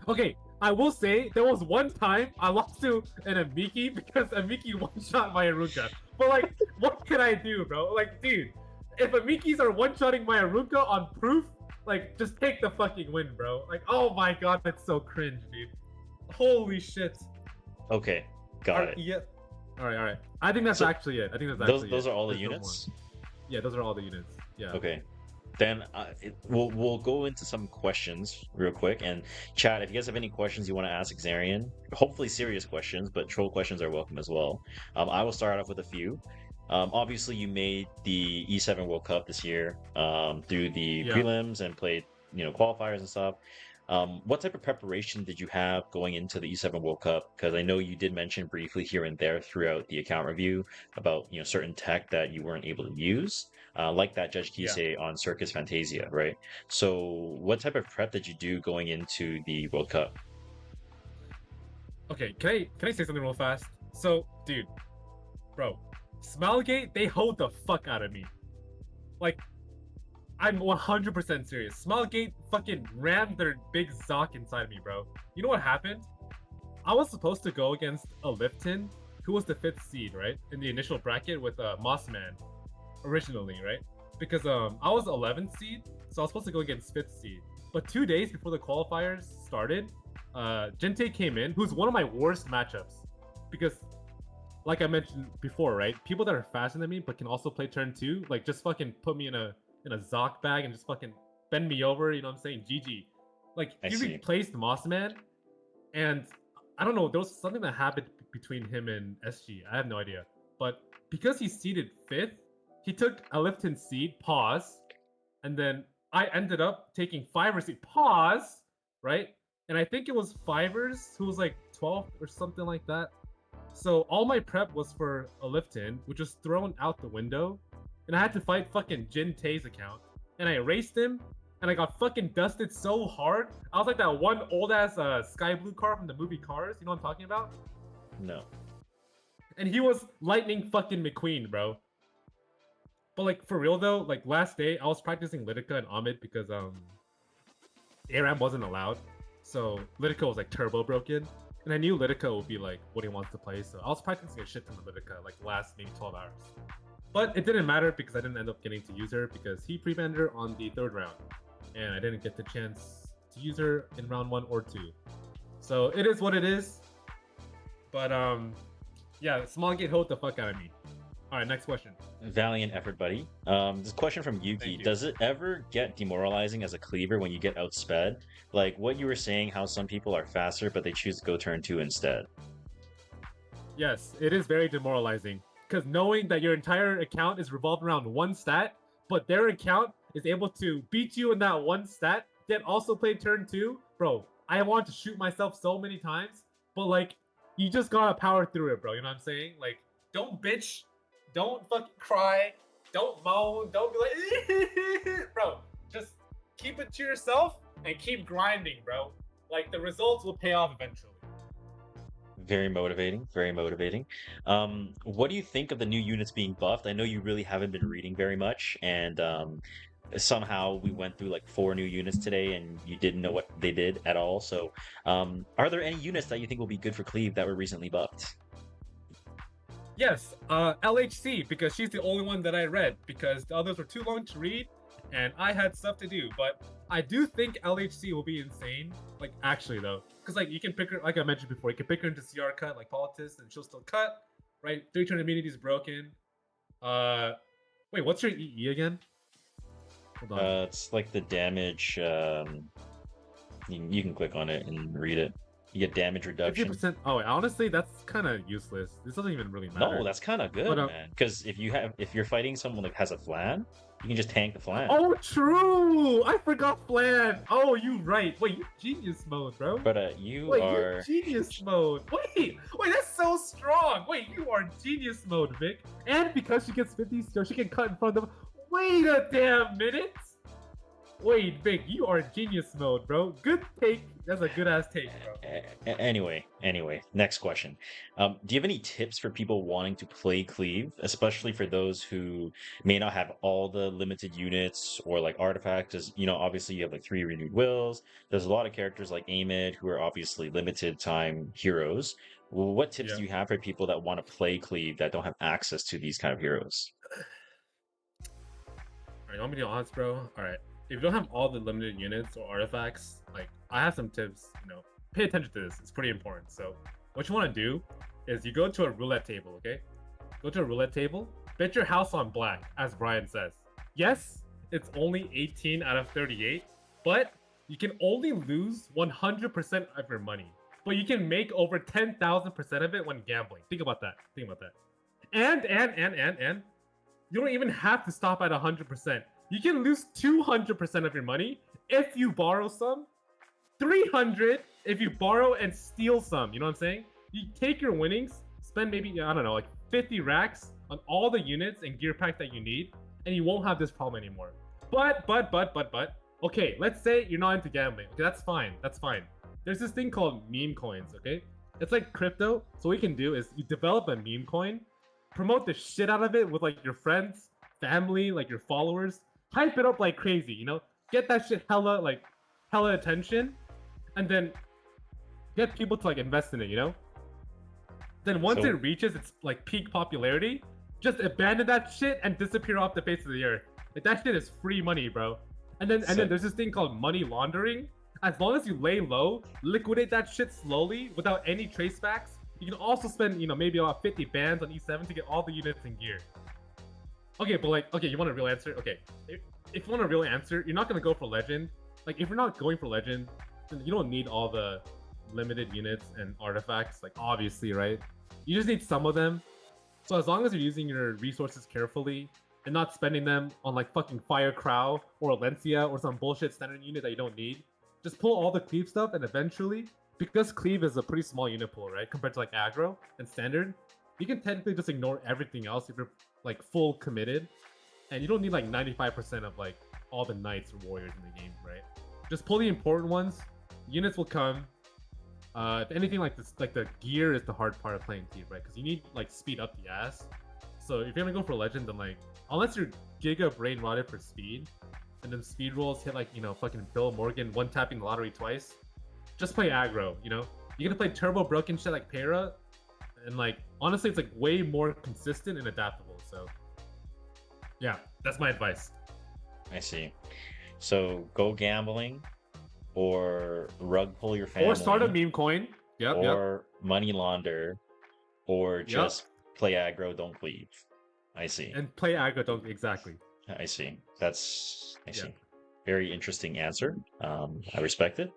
Okay, I will say there was one time I lost to an Amiki because Amiki one-shot my Aruka. But like, what can I do, bro? Like, dude, if Amikis are one-shotting my Aruka on proof, like, just take the fucking win, bro. Like, oh my god, that's so cringe, dude. Holy shit. Okay, got it. Yeah. All right. I think that's actually it. I think that's actually those it. are all the There's no units. more. Yeah, those are all the units. Yeah. Okay. Then we'll go into some questions real quick. And chat, if you guys have any questions you want to ask Axerion, hopefully serious questions, but troll questions are welcome as well. I will start off with a few. Obviously, you made the E7 World Cup this year through the prelims and played, qualifiers and stuff. What type of preparation did you have going into the E7 World Cup? Because I know you did mention briefly here and there throughout the account review about certain tech that you weren't able to use, like that Judge Kisei on Circus Fantasia, right? So what type of prep did you do going into the World Cup? Okay, can I say something real fast? So, dude, bro, Smilegate, they hold the fuck out of me. Like, I'm 100% serious. Smilegate fucking rammed their big Zoc inside me, bro. You know what happened? I was supposed to go against a Lifton, who was the 5th seed, right? In the initial bracket with Mossman, originally, right? Because I was 11th seed, so I was supposed to go against 5th seed. But 2 days before the qualifiers started, Gente came in, who's one of my worst matchups. Because, like I mentioned before, right? People that are faster than me but can also play turn 2, like, just fucking put me in a Zoc bag and just fucking bend me over, you know what I'm saying? GG. Like, he replaced Mossman, and I don't know, there was something that happened between him and SG. I have no idea. But because he seeded 5th, he took a Lifton seed, pause, and then I ended up taking 5er seed, pause, right? And I think it was Fivers who was like 12th or something like that. So all my prep was for a Lifton, which was thrown out the window. And I had to fight fucking Jin Tae's account. And I erased him, and I got fucking dusted so hard. I was like that one old-ass sky blue car from the movie Cars. You know what I'm talking about? No. And he was Lightning fucking McQueen, bro. But like, for real though, like last day, I was practicing Lidica and Ahmed because ARAM wasn't allowed. So Lidica was like turbo broken. And I knew Lidica would be like what he wants to play. So I was practicing a shit ton of Lidica like the last maybe 12 hours. But it didn't matter because I didn't end up getting to use her because he pre-banned her on the 3rd round. And I didn't get the chance to use her in round 1 or 2. So it is what it is. But yeah, small gate hold the fuck out of me. Alright, next question. Valiant effort, buddy. This question from Yuki. you. Does it ever get demoralizing as a cleaver when you get outsped? Like what you were saying, how some people are faster, but they choose to go turn 2 instead. Yes, it is very demoralizing. Because knowing that your entire account is revolved around one stat, but their account is able to beat you in that one stat, yet also play turn 2, bro, I want to shoot myself so many times, but like, you just gotta power through it, bro, you know what I'm saying? Like, don't bitch, don't fucking cry, don't moan, don't be like, bro, just keep it to yourself and keep grinding, bro. Like, the results will pay off eventually. Very motivating, very motivating. What do you think of the new units being buffed? I know you really haven't been reading very much, and somehow we went through like 4 new units today, and you didn't know what they did at all. So, are there any units that you think will be good for Cleave that were recently buffed? Yes, LHC, because she's the only one that I read, because the others were too long to read, and I had stuff to do. But I do think LHC will be insane. Like, actually, though. Because, like, you can pick her, like I mentioned before, you can pick her into CR cut, like Politis, and she'll still cut, right? 3-turn immunity is broken. Wait, what's your EE again? Hold on. It's like the damage, you can click on it and read it. You get damage reduction. 50%. Oh, wait, honestly, that's kind of useless. This doesn't even really matter. No, that's kind of good, But, man. Because if you're fighting someone that has a flan, you can just tank the flan. Oh, true! I forgot flan. Oh, you right. Wait, you genius mode, bro. But Wait, are you're genius mode. Wait, that's so strong. Wait, you are genius mode, Vic. And because she gets 50, so she can cut in front of them. Wait a damn minute. Wait, Vic, you are genius mode, bro. Good take. That's a good ass take, bro. Anyway, next question. Do you have any tips for people wanting to play Cleave, especially for those who may not have all the limited units or like artifacts? Because, you know, obviously you have like 3 renewed wills. There's a lot of characters like Amid who are obviously limited time heroes. What tips do you have for people that want to play Cleave that don't have access to these kind of heroes? Alright, you want me to be honest, bro? Alright. If you don't have all the limited units or artifacts, like, I have some tips, you know, pay attention to this. It's pretty important. So what you want to do is you go to a roulette table, okay? Go to a roulette table, bet your house on black, as Brian says. Yes, it's only 18 out of 38, but you can only lose 100% of your money. But you can make over 10,000% of it when gambling. Think about that. Think about that. And you don't even have to stop at 100%. You can lose 200% of your money if you borrow some, 300 if you borrow and steal some. You know what I'm saying? You take your winnings, spend maybe, I don't know, like 50 racks on all the units and gear pack that you need, and you won't have this problem anymore. But, okay, let's say you're not into gambling. Okay, that's fine. That's fine. There's this thing called meme coins, okay? It's like crypto. So what you can do is you develop a meme coin, promote the shit out of it with like your friends, family, like your followers, hype it up like crazy, you know? Get that shit hella attention, and then get people to like invest in it, you know? Then once it reaches its like peak popularity, just abandon that shit and disappear off the face of the earth. Like that shit is free money, bro. And then there's this thing called money laundering. As long as you lay low, liquidate that shit slowly without any tracebacks, you can also spend, you know, maybe about 50 bands on E7 to get all the units and gear. Okay, but like, okay, you want a real answer? Okay, if you want a real answer, you're not gonna go for legend. Like, if you're not going for legend, then you don't need all the limited units and artifacts. Like, obviously, right? You just need some of them. So as long as you're using your resources carefully and not spending them on like fucking Fire Crow or Alencia or some bullshit standard unit that you don't need, just pull all the cleave stuff, and eventually, because cleave is a pretty small unit pool, right, compared to like aggro and standard, you can technically just ignore everything else if you're like full committed, and you don't need like 95% of like all the knights or warriors in the game, right? Just pull the important ones. Units will come. If anything, like this, like the gear is the hard part of playing cleave, right? Because you need like speed up the ass. So if you're gonna go for legend, then like unless you're giga brain rotted for speed, and then speed rolls hit like, you know, fucking Bill Morgan one tapping the lottery twice, just play aggro, you know? You're gonna play turbo broken shit like Para, and like honestly it's like way more consistent and adaptable. So Yeah, that's my advice. I see. So go gambling, or rug pull your family, Or start a meme coin. Yep, or money launder, or Yep. just play aggro, don't cleave. I see. And play aggro, don't exactly. I see. That's I see. Yeah. Very interesting answer. I respect it.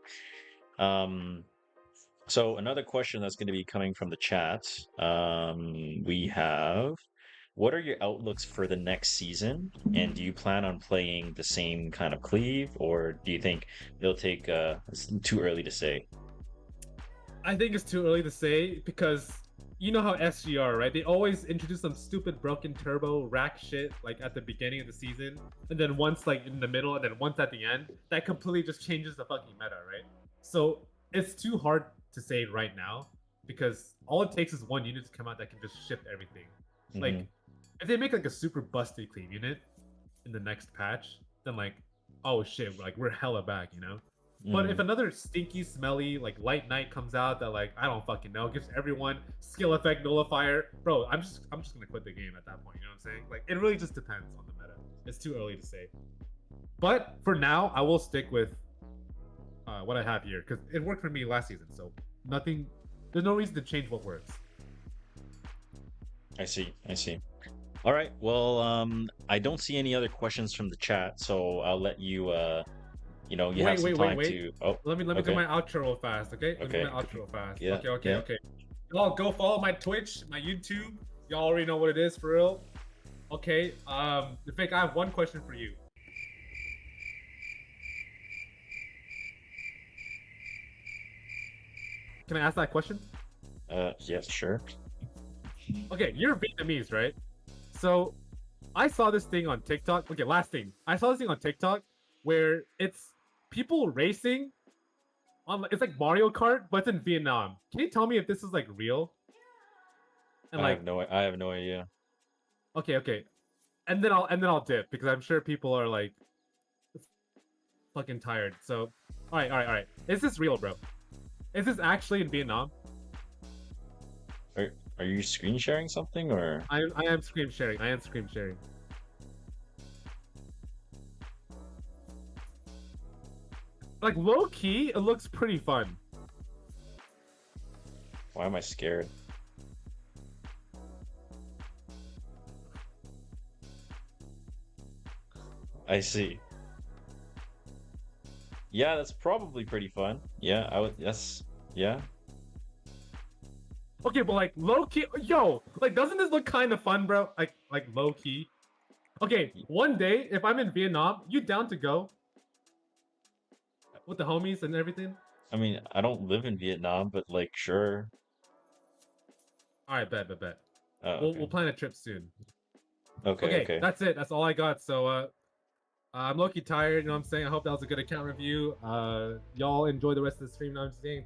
So another question that's going to be coming from the chat. We have, what are your outlooks for the next season? And do you plan on playing the same kind of cleave, or do you think they'll take? It's too early to say. I think it's too early to say because you know how SG are, right? They always introduce some stupid broken turbo rack shit like at the beginning of the season, and then once like in the middle, and then once at the end, that completely just changes the fucking meta, right? So it's too hard to say right now because all it takes is one unit to come out that can just shift everything. Like if they make like a super busted clean unit in the next patch, then like, oh shit, like we're hella back, you know? But if another stinky, smelly, like light knight comes out that like I don't fucking know, gives everyone skill effect nullifier, bro, I'm just gonna quit the game at that point. You know what I'm saying? Like it really just depends on the meta. It's too early to say. But for now, I will stick with what I have here because it worked for me last season. So nothing, there's no reason to change what works. I see. I see. All right. Well, I don't see any other questions from the chat, so I'll let you. You know, you have some time to. Oh, let me okay. do my outro real fast, okay? Let me Okay. do my outro real fast. Yeah, Okay. yeah. Okay. Y'all go follow my Twitch, my YouTube. Y'all already know what it is for real. Okay. The fake. I have one question for you. Can I ask that question? Yes, sure. Okay, you're Vietnamese, right? So, I saw this thing on TikTok. Okay, last thing. I saw this thing on TikTok where it's people racing on. It's like Mario Kart, but it's in Vietnam. Can you tell me if this is like real? And I have no idea. Okay. And then I'll dip because I'm sure people are like fucking tired. So, all right. Is this real, bro? Is this actually in Vietnam? Are you screen sharing something, or? I am screen sharing. Like low key, it looks pretty fun. Why am I scared? I see. Yeah, that's probably pretty fun. Yeah, I would. Yes. Yeah. Okay, but like low key, yo, like doesn't this look kind of fun, bro? Like low key. Okay, one day if I'm in Vietnam, you down to go with the homies and everything? I mean, I don't live in Vietnam, but like, sure. All right, bet. Oh, okay. We'll plan a trip soon. Okay. That's it. That's all I got. So I'm low-key tired. You know what I'm saying? I hope that was a good account review. Y'all enjoy the rest of the stream. I'm saying